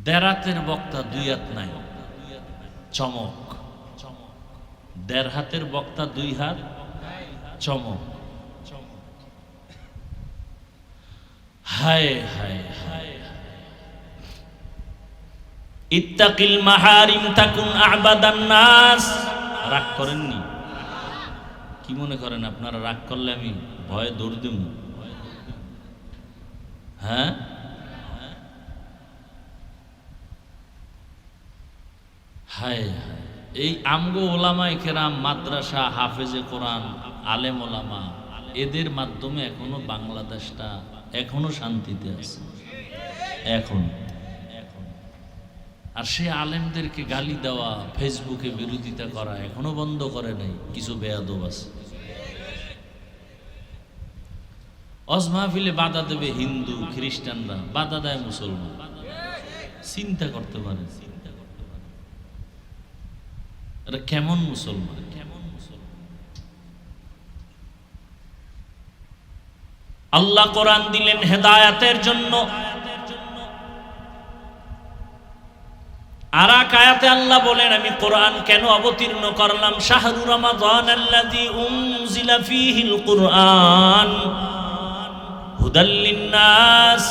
A: দেরাতের বক্তা 2 হাত নাই, চমক। দেড় হাতের বক্তা 2 হাত চমক। হায় হায় হায়, ইত্তাকিল মাহারিম তাকুন আবাদান নাস। রাগ করেননি? কি মনে করেন আপনারা রাগ করলে আমি ভয়ে দৌড় দেব? হ্যাঁ, হায় হায়, এই আমগো ওলামায়ে কেরাম, মাদ্রাসা, হাফেজে কোরআন, আলেম ওলামা, এদের মাধ্যমে এখনো বাংলাদেশটা এখনো শান্তিতে আছে এখন। আর সে আলেমদেরকে গালি দেওয়া, ফেসবুকে বিরোধিতা করা এখনো বন্ধ করে নাই। কিছু বেয়াদব আছে, অজ মাহফিলে বাধা দেবে হিন্দু খ্রিস্টানরা, বাধা দেয় মুসলমান। চিন্তা করতে পারে এটা কেমন মুসলমান? আল্লাহ কোরআন দিলেন হেদায়াতের জন্য। আর এক আয়াতে আল্লাহ বলেন, আমি কোরআন কেন অবতীর্ণ করলাম? শাহরু রমাদান আল্লাযী উনজিলা ফীহিল কুরআন হুদাল লিন্নাস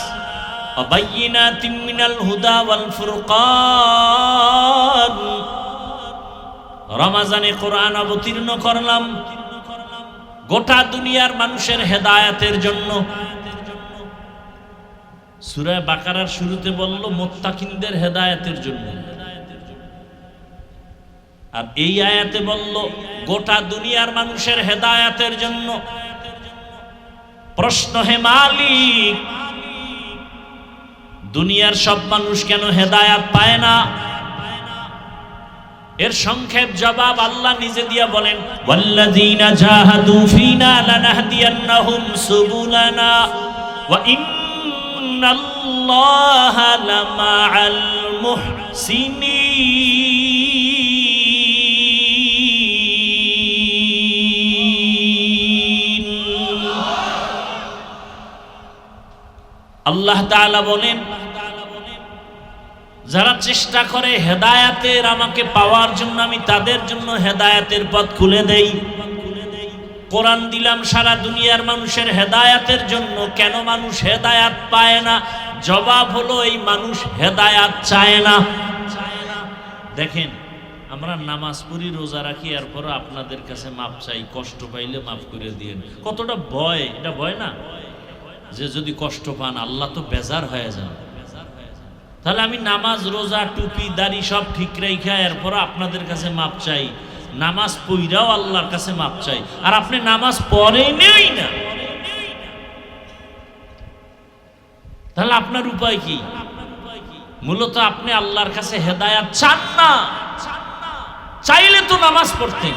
A: ওয়া বায়্যিনাতিম মিনাল হুদা ওয়াল ফুরকান। রমজানে কোরআন অবতীর্ণ করলাম গোটা দুনিয়ার মানুষের হেদায়েতের জন্য। সূরা বাকারার শুরুতে বলল মুত্তাকিনদের হেদায়েতের জন্য, আর এই আয়াতে বলল গোটা দুনিয়ার মানুষের হেদায়েতের জন্য। প্রশ্ন, হে মালিক, দুনিয়ার সব মানুষ কেন হেদায়েত পায় না? এর সংক্ষেপ জবাব আল্লাহ নিজে দিয়া বলেন, ওয়াল্লাযীনা জাহাদু ফীনা লানাহদিয়ান্নাহুম সুবুলানা ওয়া ইন্নাল্লাহা লামাআল মুহসিনিন। আল্লাহ তাআলা বলেন, যারা চেষ্টা করে হেদায়েতের আমাকে পাওয়ার জন্য, আমি তাদের জন্য হেদায়েতের পথ খুলে দেই। কোরআন দিলাম সারা দুনিয়ার মানুষের হেদায়েতের জন্য। কেন মানুষ হেদায়েত পায় না? জবাব হলো, এই মানুষ হেদায়েত চায় না। দেখেন, আমরা নামাজ পড়ি, রোজা রাখি, এরপর আপনাদের কাছে মাপ চাই, কষ্ট পাইলে মাফ করে দিয়েন। কতটা ভয়! এটা ভয় না যে যদি কষ্ট পান আল্লাহ তো বেজার হয়ে যান। তাহলে আমি নামাজ, রোজা, টুপি, দাড়ি সব ঠিক রেখা এরপর আপনাদের কাছে মাপ চাই, নামাজ পড়াও আল্লাহর কাছে মাপ চাই, আর আপনি নামাজ পড়েনই না, তাহলে আপনার উপায় কি? মূলত আপনি আল্লাহর কাছে হেদায়েত চান না। চাইলে তো নামাজ পড়তেন।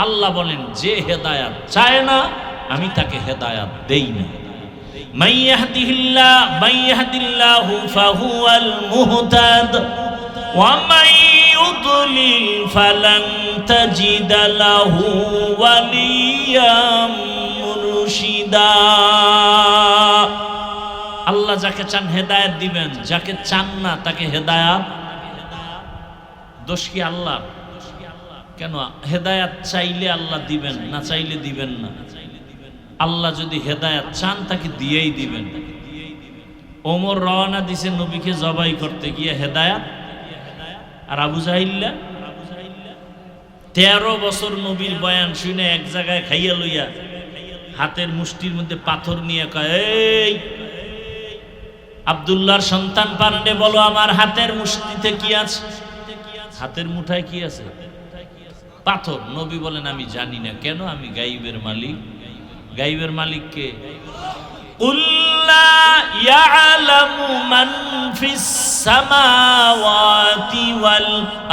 A: আল্লাহ বলেন, যে হেদায়েত চায় না আমি তাকে হেদায়েত দেই না। من يهد الله فهو المهتد ومن يضلل فلن تجد له وليا مرشدا। আল্লাহ যাকে চান হেদায়েত দিবেন, যাকে চান না তাকে হেদায়েত। দোষ কি আল্লাহ? কেন? হেদায়েত চাইলে আল্লাহ দিবেন, না চাইলে দিবেন না। আল্লাহ যদি হেদায়েত চান তাকে দিয়েই দিবেন। ওমর রওনা দিছে নবীকে জবাই করতে গিয়ে হেদায়েত, আর আবু জাহিল্লা 13 বছর নবীর বয়ান শুনে এক জায়গায় খাইয়া লইয়া হাতের মুষ্টির মধ্যে পাথর নিয়ে কয়, এই আব্দুল্লাহর সন্তান পারলে বলো আমার হাতের মুষ্টিতে কি আছে? হাতের মুঠায় কি আছে? পাথর। নবী বলেন, আমি জানি না। কেন? আমি গাইবের মালিক। গাইবের মালিক কে? কুল লা ইয়ালামু মান ফিস সামাওয়াতি ওয়াল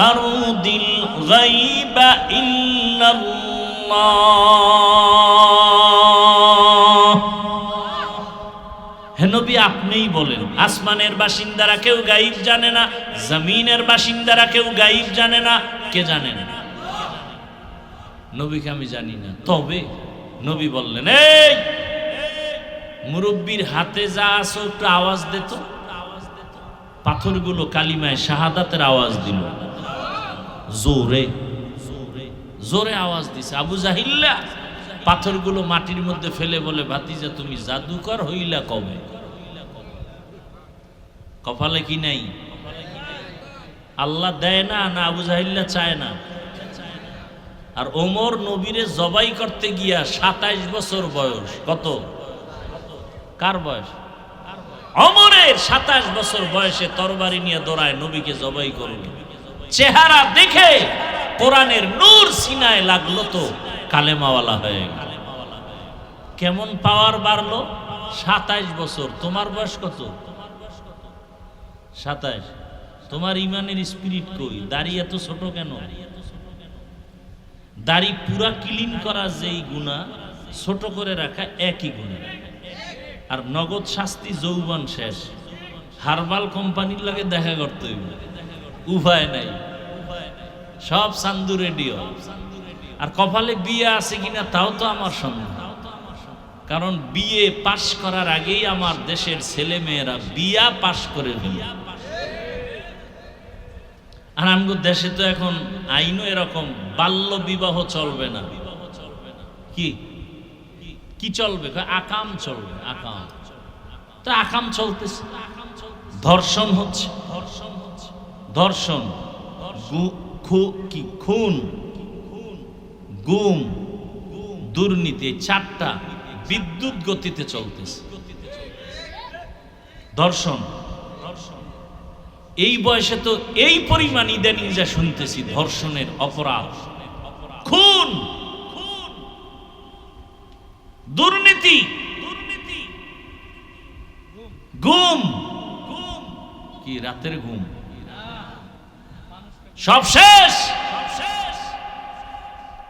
A: আরদিল গায়বা ইল্লাল্লাহ। হে নবী, আপনিই বলেন, আসমানের বাসিন্দারা কেউ গায়ব জানে না, জমিনের বাসিন্দারা কেউ গায়ব জানে না। কে জানেন? নবীকে আমি জানি না। তবে নবী বললেন, এই মুরব্বীর হাতে যা আছে একটু আওয়াজ দিত। পাথরগুলো কালিমায় শাহাদাতের আওয়াজ দিল জোরে। জোরে আওয়াজ দিছে। আবু জাহিল্লা পাথরগুলো মাটির মধ্যে ফেলে বলে, ভাতিজা তুমি জাদুকর হইলা কবে? কপালে কি নাই? আল্লাহ দেয় না, না আবু জাহিল্লা চায় না? আর ওমর নবীরে জবাই করতে গিয়া 27 বছর বয়স। কত? কার বয়স? ওমরের 27 বছর বয়সে তরবারি নিয়ে দৌড়ায় নবীকে জবাই করবে। চেহারা দেখে কোরআনের নূর সিনায় লাগলো তো কালেমাওয়ালা হয়ে গেল। কেমন পাওয়ার বাড়লো? 27 বছর। তোমার বয়স কত? 27। তোমার ইমানের স্পিরিট কই? দাড়ি এত ছোট কেন? দাড়ি পুরা ক্লিন করা যেই গুনাহ, ছোট করে রাখা একই গুনাহ। আর নগদ শাস্তি যৌবন শেষ। হারবাল কোম্পানির লাগে দেখা করতে হইবে, উপায় নাই, সব সান্দু রেডিও। আর কপালে বিয়ে আছে কিনা তাও তো আমার সন্দেহ, কারণ বিয়ে পাশ করার আগেই আমার দেশের ছেলে মেয়েরা বিয়া পাশ করে ফেলে। আর আমগো দেশে তো এখন আইনও এরকম, বাল্য বিবাহ চলবে না। কি কি চলবে? আকাম চলবে। আকাম তো আকাম চলতেছে। ধর্ষণ হচ্ছে, ধর্ষণ, খুন, গুম, দুর্নীতি, 4টা বিদ্যুৎ গতিতে চলতেছে। ধর্ষণ এই বয়সে তো এই পরিমাণ ইদানিং যা শুনতেছি, ধর্ষণের অপরাধ, খুন, দুর্নীতি, গুম, কি রাতের ঘুম, সব শেষ।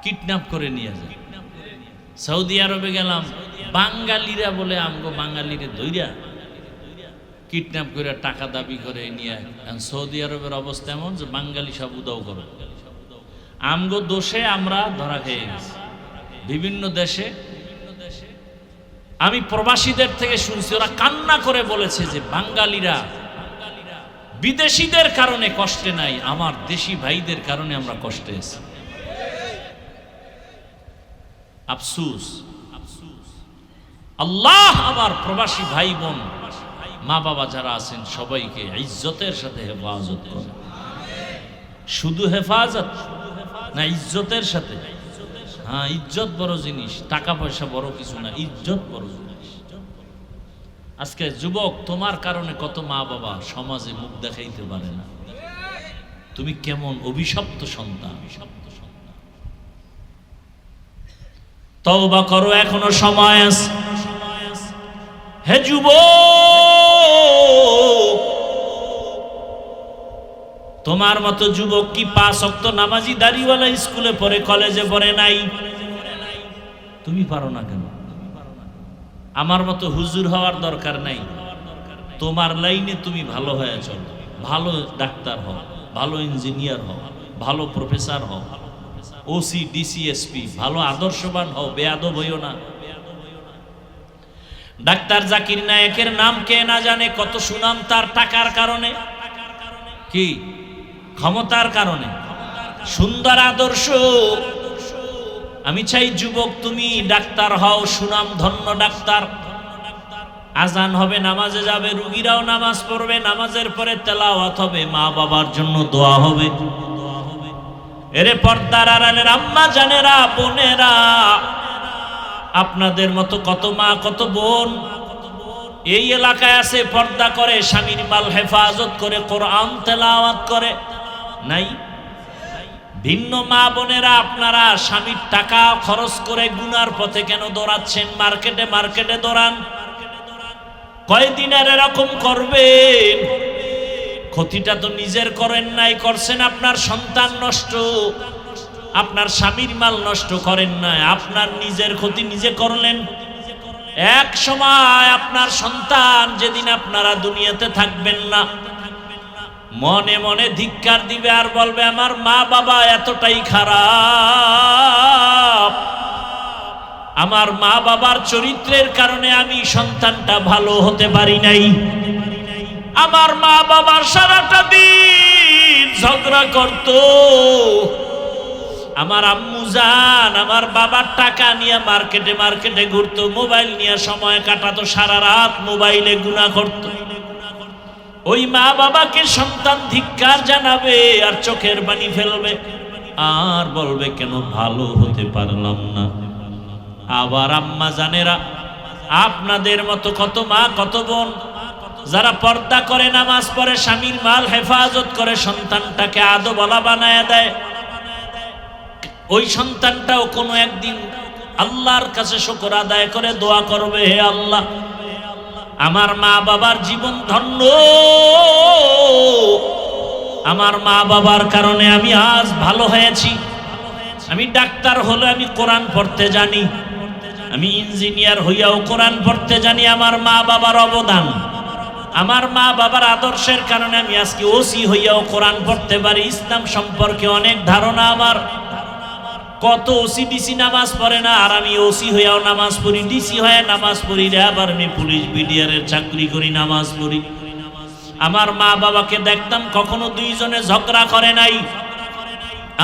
A: কিডন্যাপ করে নিয়ে যায়। সৌদি আরবে গেলাম, বাঙালিরা বলে আমগো বাঙালিরে ধইরা কিডন্যাপ করে টাকা দাবি করে নিয়ে। সৌদি আরবের অবস্থা এমন যে বাঙালি সব উদাও করে। আমগো দোষে আমরা ধরা খেয়ে গেছি বিভিন্ন দেশে। আমি প্রবাসীদের থেকে শুনছি, ওরা কান্না করে বলেছে যে বাঙালিরা বিদেশিদের কারণে কষ্টে নাই, আমার দেশি ভাইদের কারণে আমরা কষ্টে আছি। আফসুস, আল্লাহ আমার প্রবাসী ভাই বোন মা বাবা যারা আছেন সবাইকে ইজ্জতের সাথে হেফাজত করে। শুধু হেফাজত না, ইজ্জতের সাথে। হ্যাঁ, ইজ্জত বড় জিনিস, টাকা পয়সা বড় কিছু না, ইজ্জত বড় জিনিস। আজকে যুবক, তোমার কারণে কত মা বাবা সমাজে মুখ দেখাইতে পারে না। তুমি কেমন অভিশপ্ত সন্তান। তওবা করো, এখনো সময় আছে। হে যুবক, তোমার মতো যুবক কি 5 ওয়াক্ত নামাজি দাড়িওয়ালা স্কুলে পড়ে, কলেজে পড়ে নাই? তুমি পারো না কেন? আমার মতো হুজুর হওয়ার দরকার নাই। তোমার লাইনে তুমি ভালো হয়ে চলো, ভালো ডাক্তার হও, ভালো ইঞ্জিনিয়ার হও, ভালো প্রফেসর হও, ওসি ডিসি এসপি, ভালো আদর্শবান হও, বেয়াদব হইও না। ডাক্তার জাকির নায়েকের নাম কে না জানে? কত সুনাম তার টাকার কারণে, কি ক্ষমতার কারণে, সুন্দর আদর্শ। আমি চাই যুবক তুমি ডাক্তার হও, সুনাম ধন্য ডাক্তার। আজান হবে, নামাজে যাবে, রুগীরাও নামাজ পড়বে, নামাজের পরে তেলাওয়াত হবে, মা বাবার জন্য দোয়া হবে। এরে পর্দার আড়ালের আম্মা জানেরা, বোনেরা, আপনাদের মতো কত মা কত বোন এই এলাকায় আছে, পর্দা করে, স্বামীর মাল হেফাজত করে, কোরআন তেলাওয়াত করে, নাই? ভিন্ন মা বোনেরা, আপনারা স্বামীর টাকা খরচ করে গুনার পথে কেন দৌড়াচ্ছেন? মার্কেটে মার্কেটে দৌড়ান। কয়দিনের এরকম করবেন? ক্ষতিটা তো নিজের করেন নাই, করছেন আপনার সন্তান নষ্ট, আপনার স্বামীর মাল নষ্ট করেন নাই, আপনার নিজের ক্ষতি নিজে করলেন। এক সময় আপনার সন্তান যেদিন আপনারা দুনিয়াতে থাকবেন না, মনে মনে ধিক্কার দিবে আর বলবে আমার মা বাবা এতটাই খারাপ, আমার মা বাবার চরিত্রের কারণে আমি সন্তানটা ভালো হতে পারি নাই। আমার মা বাবার সারাটা দিন ঝগড়া করত, আমার আম্মু জান আমার বাবার টাকা নিয়ে মার্কেটে মার্কেটে ঘুরতো, মোবাইল নিয়ে সময় কাটাতো, সারা রাত মোবাইলে গুনাহ করত। ওই মা বাবাকে সন্তান ধিক্কার জানাবে আর চোখের পানি ফেলবে আর বলবে কেন ভালো হতে পারলাম না। আবার আম্মা জানেরা, আপনাদের মতো কত মা কত বোন যারা পর্দা করে, নামাজ পড়ে, স্বামীর মাল হেফাজত করে, সন্তানটাকে আদোওয়ালা বানায় দেয়। ওই সন্তানটাও কোনো একদিন আল্লাহর কাছে শুকর আদায় করে দোয়া করবে, হে আল্লাহ আমার মা বাবার জীবন ধন্য, আমার মা বাবার কারণে আমি আজ ভালো হয়েছি, আমি ডাক্তার হলে আমি কোরআন পড়তে জানি, আমি ইঞ্জিনিয়ার হইয়াও কোরআন পড়তে জানি। আমার মা বাবার অবদান, আমার মা বাবার আদর্শের কারণে আমি আজকে ওসি হইয়াও কোরআন পড়তে পারি, ইসলাম সম্পর্কে অনেক ধারণা আমার। কত ওসি ডিসি নামাজ পড়ে না, আর আমি ওসি হইয়াও নামাজ পড়ি, ডিসি হয়ে নামাজ পড়ি রে, আবার আমি পুলিশ বিডিআরের চাকরি করি, নামাজ পড়ি। আমার মা বাবাকে দেখতাম কখনো দুইজনে ঝগড়া করে নাই,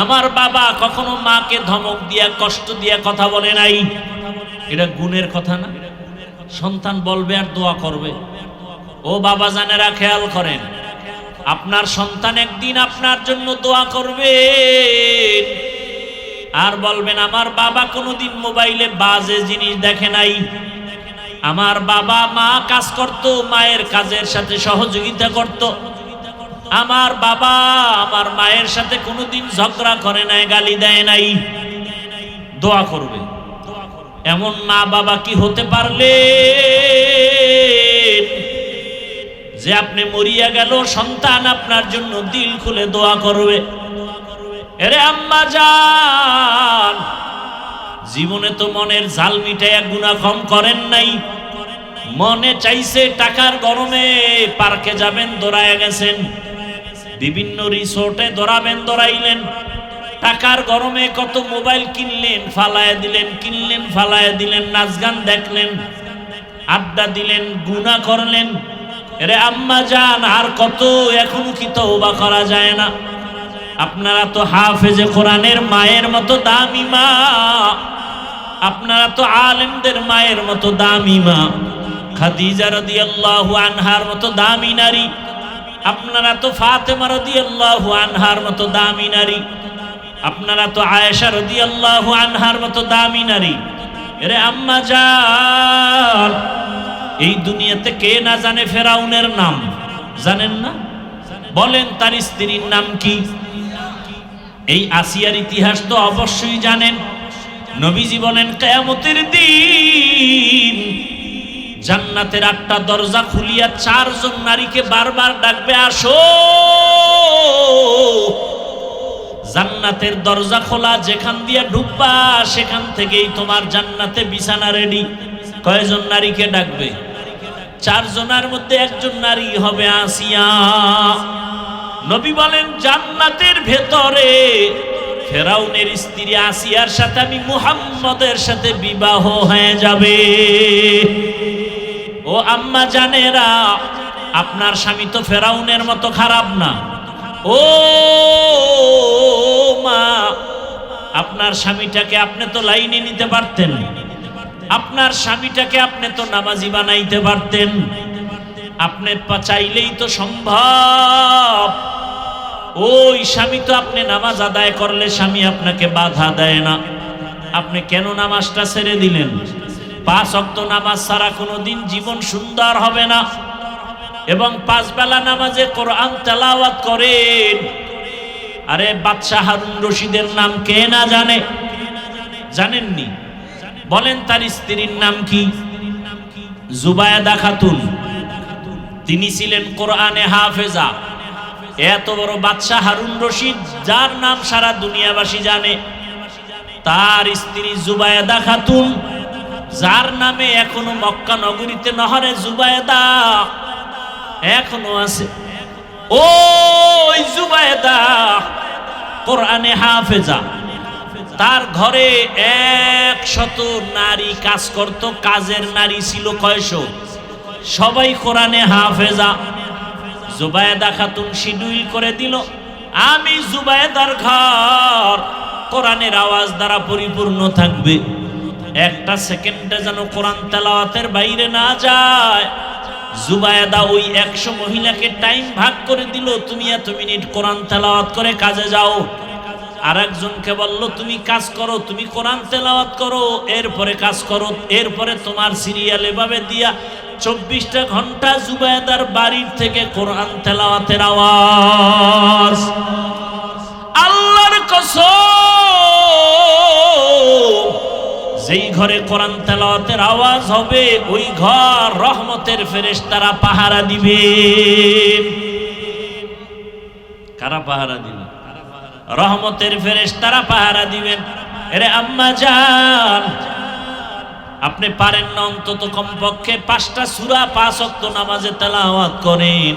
A: আমার বাবা কখনো মাকে ধমক দিয়া কষ্ট দিয়া কথা বলে নাই। এটা গুণের কথা না? সন্তান বলবে আর দোয়া করবে। ও বাবা জানেরা খেয়াল করেন, আপনার সন্তান একদিন আপনার জন্য দোয়া করবে আর বলবেন আমার বাবা কোনোদিন মোবাইলে বাজে জিনিস দেখে নাই, আমার বাবা মা কাজ করত, মায়ের কাজের সাথে সহযোগিতা করত, আমার বাবা আমার মায়ের সাথে কোনোদিন ঝগড়া করে নাই, গালি দেয় নাই। দোয়া করবে। এমন মা বাবা কি হতে পারলে যে আপনি মরিয়া গেল সন্তান আপনার জন্য দিল খুলে দোয়া করবে? এরে আম্মা জান, জীবনে তো মনের জাল মিটাইয়া গুনাহ কম করেন নাই, মনে চাইছে টাকার গরমে পার্কে যাবেন, দৌড়ায় গেছেন, বিভিন্ন রিসোর্টে দৌড়াবেন, দৌড়াইলেন, টাকার গরমে কত মোবাইল কিনলেন, ফালায় দিলেন, কিনলেন ফালায় দিলেন, নাচ গান দেখলেন, আড্ডা দিলেন, গুনাহ করলেন। এরে আম্মা জান, আর কত? এখনো কি তওবা করা যায় না? আপনারা তো হাফেজে কোরআনের মায়ের মতো দামি মা, আপনারা তো আলেমদের মায়ের মতো দামি মা, খাদিজা রাদিয়াল্লাহু আনহার মতো দামি নারী, আপনারা তো ফাতেমা রাদিয়াল্লাহু আনহার মতো দামি নারী, আপনারা তো আয়েশা রাদিয়াল্লাহু আনহার মতো দামি নারী। এরে আম্মা জান, এই দুনিয়াতে কে না জানে ফেরাউনের নাম? জানেন না? বলেন তার স্ত্রীর নাম কি? এই আসিয়ার ইতিহাস তো অবশ্যই জানেন। নবীজি বলেন কিয়ামতের দিন জান্নাতের 8টা দরজা খুলিয়া 4 জন নারীকে বারবার ডাকবে, আসো। জান্নাতের দরজা খোলা, যেখান দিয়ে ঢুকবা সেখান থেকেই তোমার জান্নাতে বিছানা রেডি। কয়জন নারীকে ডাকবে? 4 জনের মধ্যে একজন নারী হবে আসিয়া। নবী বলেন জান্নাতের ভেতরে ফেরাউনের স্ত্রী আসিয়ার সাথে আমি মুহাম্মদের সাথে বিবাহ হয়ে যাবে। ও আম্মা জানেরা, আপনার স্বামী তো ফেরাউনের মতো খারাপ না। ও মা, আপনার স্বামীটাকে আপনি তো লাইনে নিতে পারতেন, আপনার স্বামীটাকে আপনি তো নামাজি বানাইতে পারতেন, আপনি চাইলেই তো সম্ভব। ওই স্বামী তো আপনি নামাজ আদায় করলে স্বামী আপনাকে বাধা দেয় না, আপনি কেন নামাজটা ছেড়ে দিলেন? 5 ওয়াক্ত নামাজ ছাড়া কোনোদিন জীবন সুন্দর হবে না। এবং 5 বেলা নামাজে কোরআন তেলাওয়াত করেন। আরে বাদশাহ হারুন রশিদের নাম কে না জানে? জানেননি? বলেন তার স্ত্রীর নাম কি? জুবায়েদা খাতুন। তিনি ছিলেন কোরআনে হাফেজা। এত বড় বাদশাহ হারুন রশিদ, যার নাম সারা দুনিয়াবাসী জানে, তার স্ত্রী জুবায়েদা খাতুন, যার নামে এখনো মক্কা নগরীতে নহরে জুবায়েদা এখনো আছে। ওই জুবায়েদা কোরআনে হাফেজা, তার ঘরে 100 নারী কাজ করত। কাজের নারী ছিল কয়শো? সবাই কোরআনে হাফেজা। জুবায়েদা খাতুন শিডিউল করে দিল, আমি জুবায়েদার ঘর কোরআনের আওয়াজ দ্বারা পরিপূর্ণ থাকবে। একটা সেকেন্ডে যেন কোরআন তেলাওয়াতের বাইরে না যায়। জুবায়েদা ওই 100 মহিলাকে টাইম ভাগ করে দিল, তুমি এত মিনিট কোরআন তেলাওয়াত করে কাজে যাও। আর একজনকে বলল তুমি কাজ করো, তুমি কোরআন তেলাওয়াত করো, এরপরে কাজ করো, এরপরে তোমার সিরিয়াল এভাবে দিয়া 24টা ঘন্টা জুবায়েদার বাড়ির থেকে কোরআন তেলাওয়াতের আওয়াজ। আল্লাহর কসম, যেই ঘরে কোরআন তেলাওয়াতের আওয়াজ হবে ওই ঘর রহমতের ফেরেশতারা পাহারা দিবে। কারা পাহারা দিবে? রহমতের ফেরেশতারা পাহারা দিবেন। আরে আম্মা জান, আপনি পারেন না অন্তত কমপক্ষে 5টা সূরা 5 ওয়াক্ত নামাজে তেলাওয়াত করেন,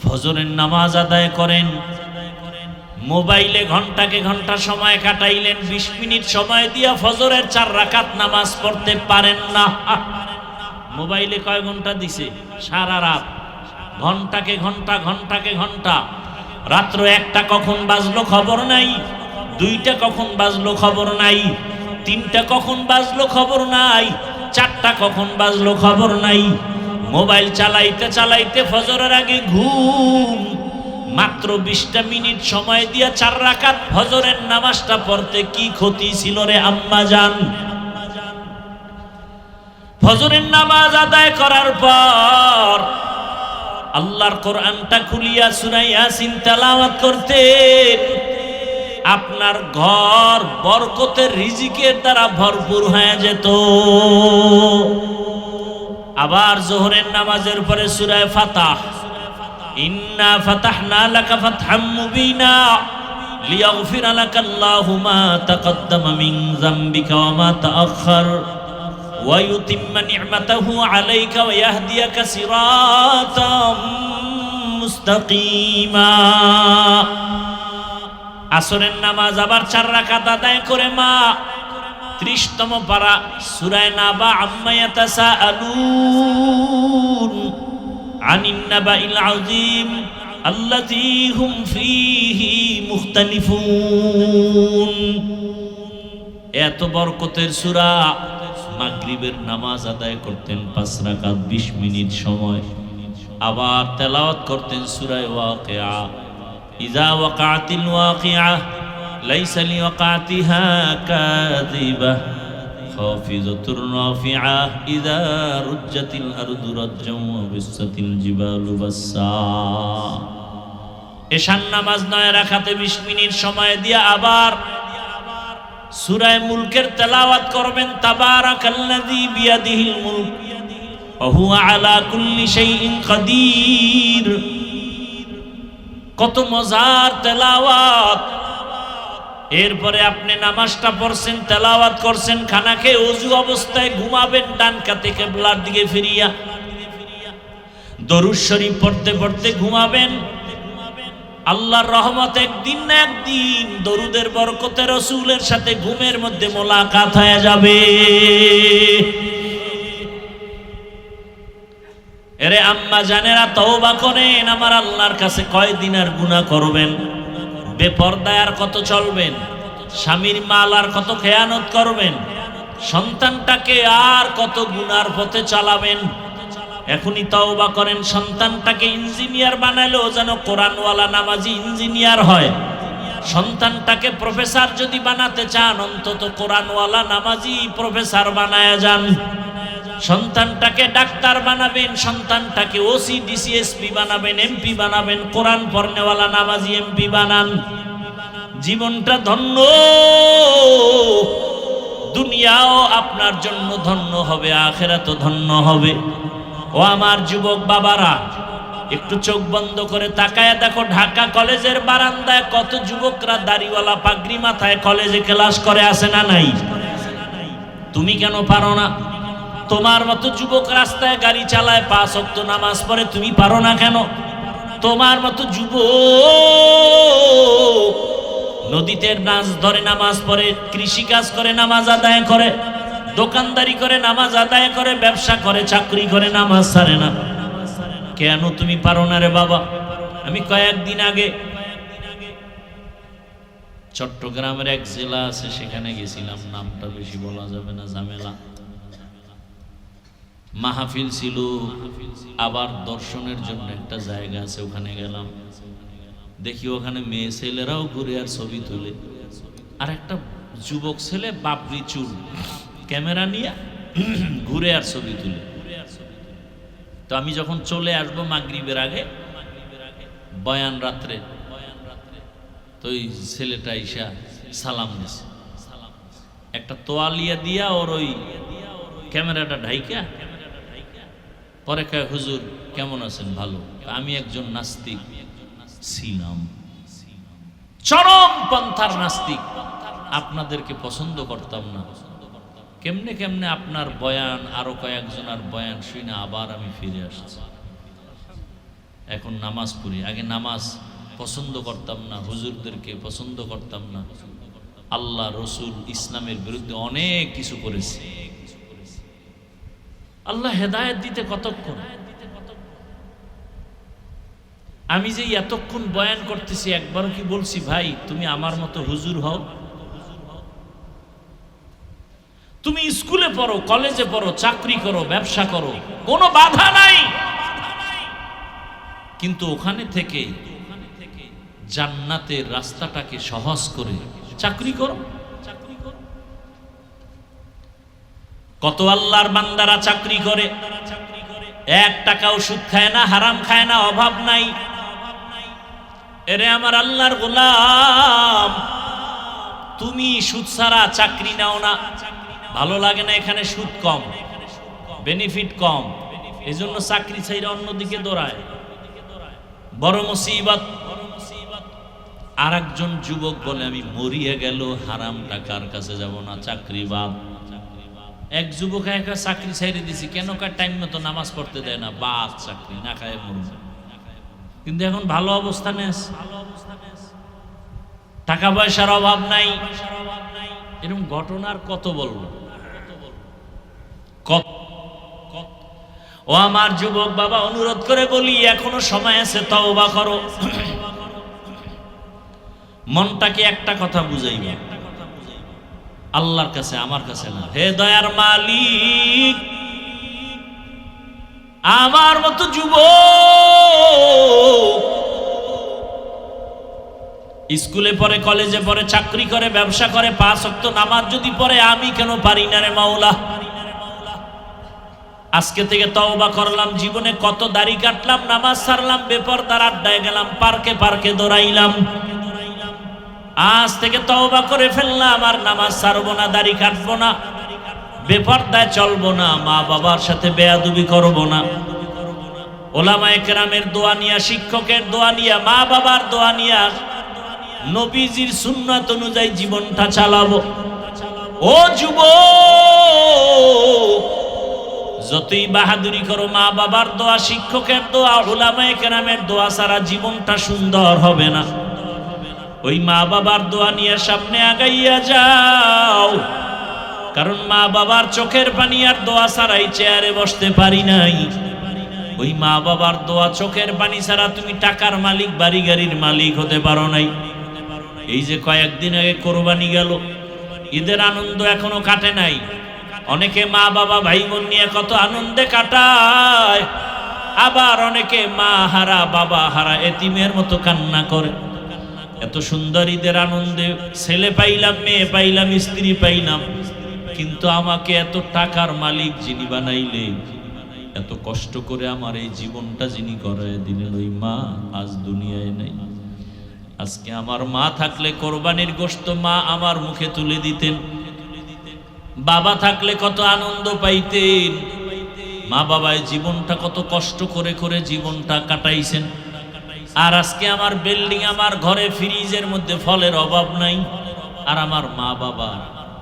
A: ফজরের নামাজ আদায় করেন। মোবাইলে ঘন্টাকে ঘন্টা সময় কাটাইলেন, 20 মিনিট সময় দিয়া ফজরের 4 রাকাত নামাজ পড়তে পারেন না। মোবাইলে কয় ঘন্টা দিছে? সারা রাত। ঘন্টাকে ঘন্টা, ঘন্টাকে ঘন্টা। রাত্র 1টা কখন বাজলো খবর নাই, 2টা কখন বাজলো খবর নাই, 3টা কখন বাজলো খবর নাই, 4টা কখন বাজলো খবর নাই। মোবাইল চালাইতে চালাইতে ফজরের আগে ঘুম। মাত্র 20টা মিনিট সময় দিয়া 4 রাকাত ফজরের নামাজটা পড়তে কি ক্ষতি ছিল রে আম্মা জান? ফজরের নামাজ আদায় করার পর আল্লাহর কোরআনটা খুলিয়া সূরা ইয়াসিন তেলাওয়াত করতেন। আপনার ঘর বরকতের রিজিকের দ্বারা ভরপুর হয়ে যেত। আবার যোহরের নামাজের পরে সূরা ফাতাহ, ইন্না ফাতাহনা লাকা ফাতহাম মুবিনা লিয়াগফিরা লাকাল্লাহু মা তাকদ্দামা মিন যামবিকা ওয়া মা তাআখার ওয়া ইউতিম্মা নি'মাতাহু আলাইকা ওয়া ইয়াহদিয়াকা সিরাতাম মুস্তাকিমা। আসরের নামাজ আবার 4 রাকাত আদায় করে মা 30তম পারা সূরা নাবা আম্মা ইয়াতাসাআলুন আনিন নাবাইল আযীম আল্লাযী হুম ফীহি মুখতালিফুন। এত বরকতের সূরা। মাগরিবের নামাজ আদায় করতেন 5 রাকাত 20 মিনিট সময়। আবার তেলাওয়াত করতেন সূরা ওয়াকিয়া, ইযা ওয়াকাতিল ওয়াকিয়া লাইসা লিওয়াকাতিহা কাযিবা খাফিজাতুর রাফিআ ইযা রুজ্জাতিল আরদু রাজ্জাম ওয়া বিসাতিল জিবালু বাসসা। এশার নামাজ 9 রাকাতে 20 মিনিট সময় দিয়া আবার সূরা মুলকের তেলাওয়াত করবেন। তাবারাকাল্লাযী বিয়াদিহিল মুলক ওয়া হুয়া আলা কুল্লি শাইইন কাদির। কত মজার তেলাওয়াত। এরপরে আপনি নামাজটা পড়ছেন, তেলাওয়াত করছেন, খানা খেয়ে ওযু অবস্থায় ঘুমাবেন ডান কাতে কিবলার দিকে ফিরিয়া। দরুদ শরীফ পড়তে পড়তে ঘুমাবেন। আল্লাহর রহমত একদিন না একদিন দরুদের বরকতে রাসূলের সাথে ঘুমের মধ্যে মোলাকাত হয়ে যাবে। এরে আম্মা জানেরা, তওবা করেন। আমার আল্লাহর কাছে কয়দিন আর গুনাহ করবেন? বেপরদায় আর কত চলবেন? স্বামীর মাল আর কত খেয়ানত করবেন? সন্তানটাকে আর কত গুনার পথে চালাবেন? এখনই তওবা করেন। সন্তানটাকে ইঞ্জিনিয়ার বানালেও যেন কোরআনওয়ালা নামাজি ইঞ্জিনিয়ার হয়। সন্তানটাকে প্রফেসর যদি বানাতে চান অন্তত কোরআনওয়ালা নামাজি প্রফেসর বানায়া যান। সন্তানটাকে ডাক্তার বানাবেন, সন্তানটাকে ওসি ডিসিএসপি বানাবেন, এমপি বানাবেন, কোরআন পড়নেওয়ালা নামাজি এমপি বানান। জীবনটা ধন্য, দুনিয়াও আপনার জন্য ধন্য হবে, আখিরাতও ধন্য হবে। ও আমার যুবক বাবারা, একটু চোখ বন্ধ করে তাকায় দেখো, ঢাকা কলেজের বারান্দায় কত যুবকরা দাড়িওয়ালা পাগড়ি মাথায় কলেজে ক্লাস করে, আসে না নাই? তুমি কেন পারো না? তোমার মতো যুবক রাস্তায় গাড়ি চালায়, 5 ওয়াক্ত নামাজ পড়ে, তুমি পারো না কেন? তোমার মতো যুবক নদীতে মাছ ধরে নামাজ পড়ে, কৃষি কাজ করে নামাজ আদায় করে, দোকানদারি করে নামাজ আদায় করে, ব্যবসা করে, চাকরি করে, নামাজ ছাড়ে না। কেন তুমি পারো না রে বাবা? আমি কয়েকদিন আগে চট্টগ্রামের এক জেলা আছে, সেখানে গেছিলাম, নামটা বেশি বলা যাবে না, ঝামেলা। মাহফিল ছিল, আবার দর্শনের জন্য একটা জায়গা আছে, ওখানে গেলাম। দেখি ওখানে মেয়ে ছেলেরাও ঘুরে আর ছবি তুলে, আর একটা যুবক ছেলে বাবরি চুল, ক্যামেরা নিয়ে ঘুরে আর ছবি তুলে। তো আমি যখন চলে আসবো মাগরিবের আগে, বয়ান রাত্রে, তো ওই ছেলেটা ইসা সালাম দিছে, একটা তোয়ালিয়া দিয়া ওর ওই ক্যামেরাটা ঢাইকা, পরে কয়, হুজুর কেমন আছেন? ভালো। আমি একজন নাস্তিক ছিলাম, চরম পন্থার নাস্তিক, আপনাদেরকে পছন্দ করতাম না। কেমনে কেমনে আপনার বয়ান, আরো কয়েকজনের বয়ান শুনে আবার আমি ফিরে আসছি, এখন নামাজ পড়ি। আগে নামাজ পছন্দ করতাম না, হুজুরদেরকে পছন্দ করতাম না, আল্লাহ রসুল ইসলামের বিরুদ্ধে অনেক কিছু করেছি। আল্লাহ হেদায়েত দিতে কতক্ষণ? আমি যে এতক্ষণ বয়ান করতেছি, একবারও কি বলছি ভাই তুমি আমার মতো হুজুর হও? তুমি স্কুলে পড়ো, কলেজে পড়ো, চাকরি করো, ব্যবসা করো, কোনো বাধা নাই, কিন্তু ওখানে থেকে জান্নাতের রাস্তাটাকে সহজ করে চাকরি করো। কত আল্লাহর বান্দারা চাকরি করে, 1 টাকাও সুদ খায় না, হারাম খায় না, অভাব নাই। এরে আমার আল্লাহর গোলাম, তুমি সুদ ছাড়া চাকরি নাও না, ভালো লাগে না, এখানে সুদ কম, বেনিফিট কম, এজন্য চাকরি ছাইরা অন্যদিকে দৌড়ায়, বড় মুসিবত। আর একজন যুবক বলে, আমি মরিয়ে গেল হারাম টাকার কাছে যাব না, চাকরি বাদ। এক যুবক একা চাকরি ছেড়ে দিছি, কেন? কার টাইম মতো নামাজ পড়তে দেয় না, বাদ, চাকরি না খায় মরব। কিন্তু এখন ভালো অবস্থানে আছে, টাকা পয়সার অভাব নাই। এরকম ঘটনার কত বলবো, ও আমার যুবক বাবা, অনুরোধ করে বলি, এখনো সময় আছে, তওবা করো। মনটাকে একটা কথা বুঝাইবা, আল্লাহর কাছে, আমার কাছে না। হে দয়ার মালিক, আমার মতো যুবক স্কুলে পড়ে, কলেজে পড়ে, চাকরি করে, ব্যবসা করে, 5 ওয়াক্ত নামাজ যদি পড়ে, আমি কেন পারি না রে মাওলা? আজকে থেকে তওবা করলাম। জীবনে কত দাড়ি কাটলাম, নামাজ ছাড়লাম, বেপরদার আড্ডায় গেলাম, পার্কে পার্কে দৌড়াইলাম। আজ থেকে তওবা করে ফেললাম, আর নামাজ ছাড়বো না, দাড়ি কাটবো না, বেপরদায় চলবো না, মা বাবার সাথে বেয়াদবি করবো না। ওলামায়ে কেরামের দোয়া নিয়া, শিক্ষকের দোয়া নিয়া, মা বাবার দোয়া নিয়া, নবীজির সুন্নাত অনুযায়ী জীবনটা চালাবো। ও যুবক, যতই বাহাদুরি করো, মা বাবার দোয়া, শিক্ষকের দোয়া, উলামায়ে কেরামের দোয়া ছাড়া জীবনটা সুন্দর হবে না। ওই মা বাবার দোয়া নিয়ে সামনে আগাইয়া যাও, কারণ মা বাবার চোখের পানি আর দোয়া ছাড়াই চেয়ারে বসতে পারি নাই। ওই মা বাবার দোয়া, চোখের পানি ছাড়া তুমি টাকার মালিক, বাড়ি গাড়ির মালিক হতে পারো নাই। এই যে কয়েকদিন আগে কোরবানি গেল, ঈদের আনন্দ এখনো কাটে নাই। অনেকে মা বাবা ভাই বোন নিয়ে কত আনন্দে কাটায়, আবার অনেকে মা হারা, বাবা হারা, এতিমের মতো কান্না করে। এত সুন্দর ঈদের আনন্দে ছেলে পাইলাম, মেয়ে পাইলাম, স্ত্রী পাইলাম, কিন্তু আমাকে এত টাকার মালিক যিনি বানাইলে, এত কষ্ট করে আমার এই জীবনটা যিনি করায় দিলেন, ওই মা আজ দুনিয়ায় নাই। আজকে আমার মা থাকলে কোরবানির গোশত মা আমার মুখে তুলে দিতেন, বাবা থাকলে কত আনন্দ পাইতেন। মা বাবায় জীবনটা কত কষ্ট করে করে জীবনটা কাটাইছেন। আর আজকে আমার বিল্ডিং, আমার ঘরে ফ্রিজের মধ্যে ফলের অভাব নাই, আর আমার মা বাবা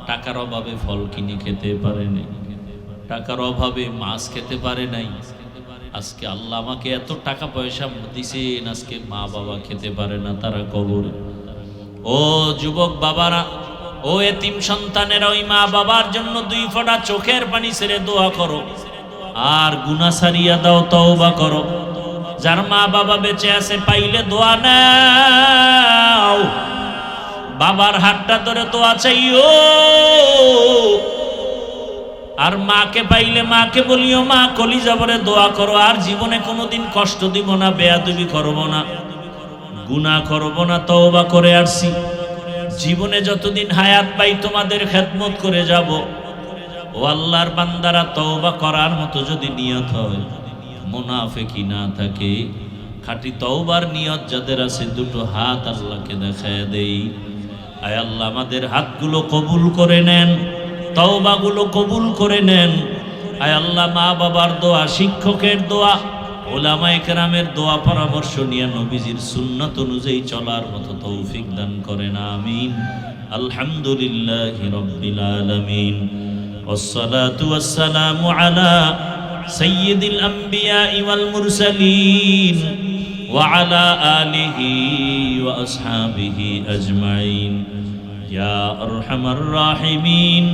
A: টাকার অভাবে ফল কিনে খেতে পারে নাই, টাকার অভাবে মাছ খেতে পারে নাই। আজকে আল্লাহ আমাকে এত টাকা পয়সা দিছেন, আজকে মা বাবা খেতে পারে না, তারা কবরে। ও যুবক বাবারা, ও এতিম সন্তানেরা, ওই মা বাবার জন্য 2 ফোঁটা চোখের পানি ছেড়ে দোয়া করো, আর গুনাহ সারিয়া দাও, তওবা করো। যার মা বাবা বেঁচে আছে, পাইলে দোয়া নাও, বাবার হাতটা ধরে দোয়া চাইও। আর মাকে পাইলে মাকে বলিও, মা কলিজা ভরে দোয়া করো, আর জীবনে কোনোদিন কষ্ট দিব না, বেয়াদবি করব না, গুনাহ করব না, তওবা করে আসছি। জীবনে যতদিন হায়াত পাই তোমাদের খেদমত করে যাব। ও আল্লাহর বান্দারা, তওবা করার মতো যদি নিয়ত হয়, মুনাফিকি না থাকে, খাঁটি তওবার নিয়ত যাদের আছে, দুটো হাত আল্লাহকে দেখায় দেই। আয় আল্লাহ, আমাদের হাতগুলো কবুল করে নেন, তওবাগুলো কবুল করে নেন। আয় আল্লাহ, মা বাবার দোয়া, শিক্ষকের দোয়া, উলামায়ে কেরামের দোয়া পরামর্শ নিয়ে নবীজির সুন্নাত অনুযায়ী চলার মতো তৌফিক দান করেন, আমিন। আলহামদুলিল্লাহি রাব্বিল আলামিন, ওয়াসসালাতু ওয়াসসালামু আলা সাইয়্যিদিল আমবিয়া ওয়াল মুরসালিন ওয়া আলা আলিহি ওয়া আসহাবিহি আজমাইন। ইয়া আরহামার রাহিমিন,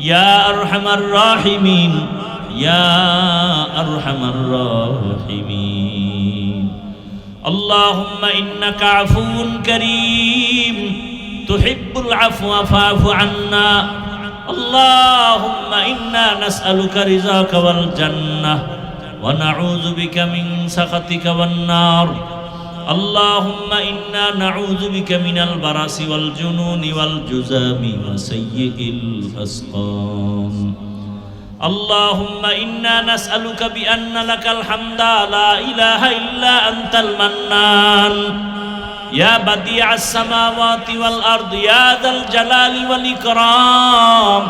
A: ইয়া আরহামার রাহিমিন, ইয়া আরহামার রাহিমিন। আল্লাহুম্মা ইন্নাকা আফুউন কারীম তুহিব্বুল আফওয়া ফা'ফু আন্না। আল্লাহুম্মা ইন্না নাসআলুকা রিযাকা ওয়াল জান্নাহ ওয়া নাউযু বিকা মিন সাখাতিকা ওয়ান নার। اللهم إنا نعوذ بك من البرص والجنون والجذام وسيء الأسقام. اللهم إنا نسألك بأن لك الحمد لا إله إلا أنت المنان يا بديع السماوات والأرض يا ذا الجلال والإكرام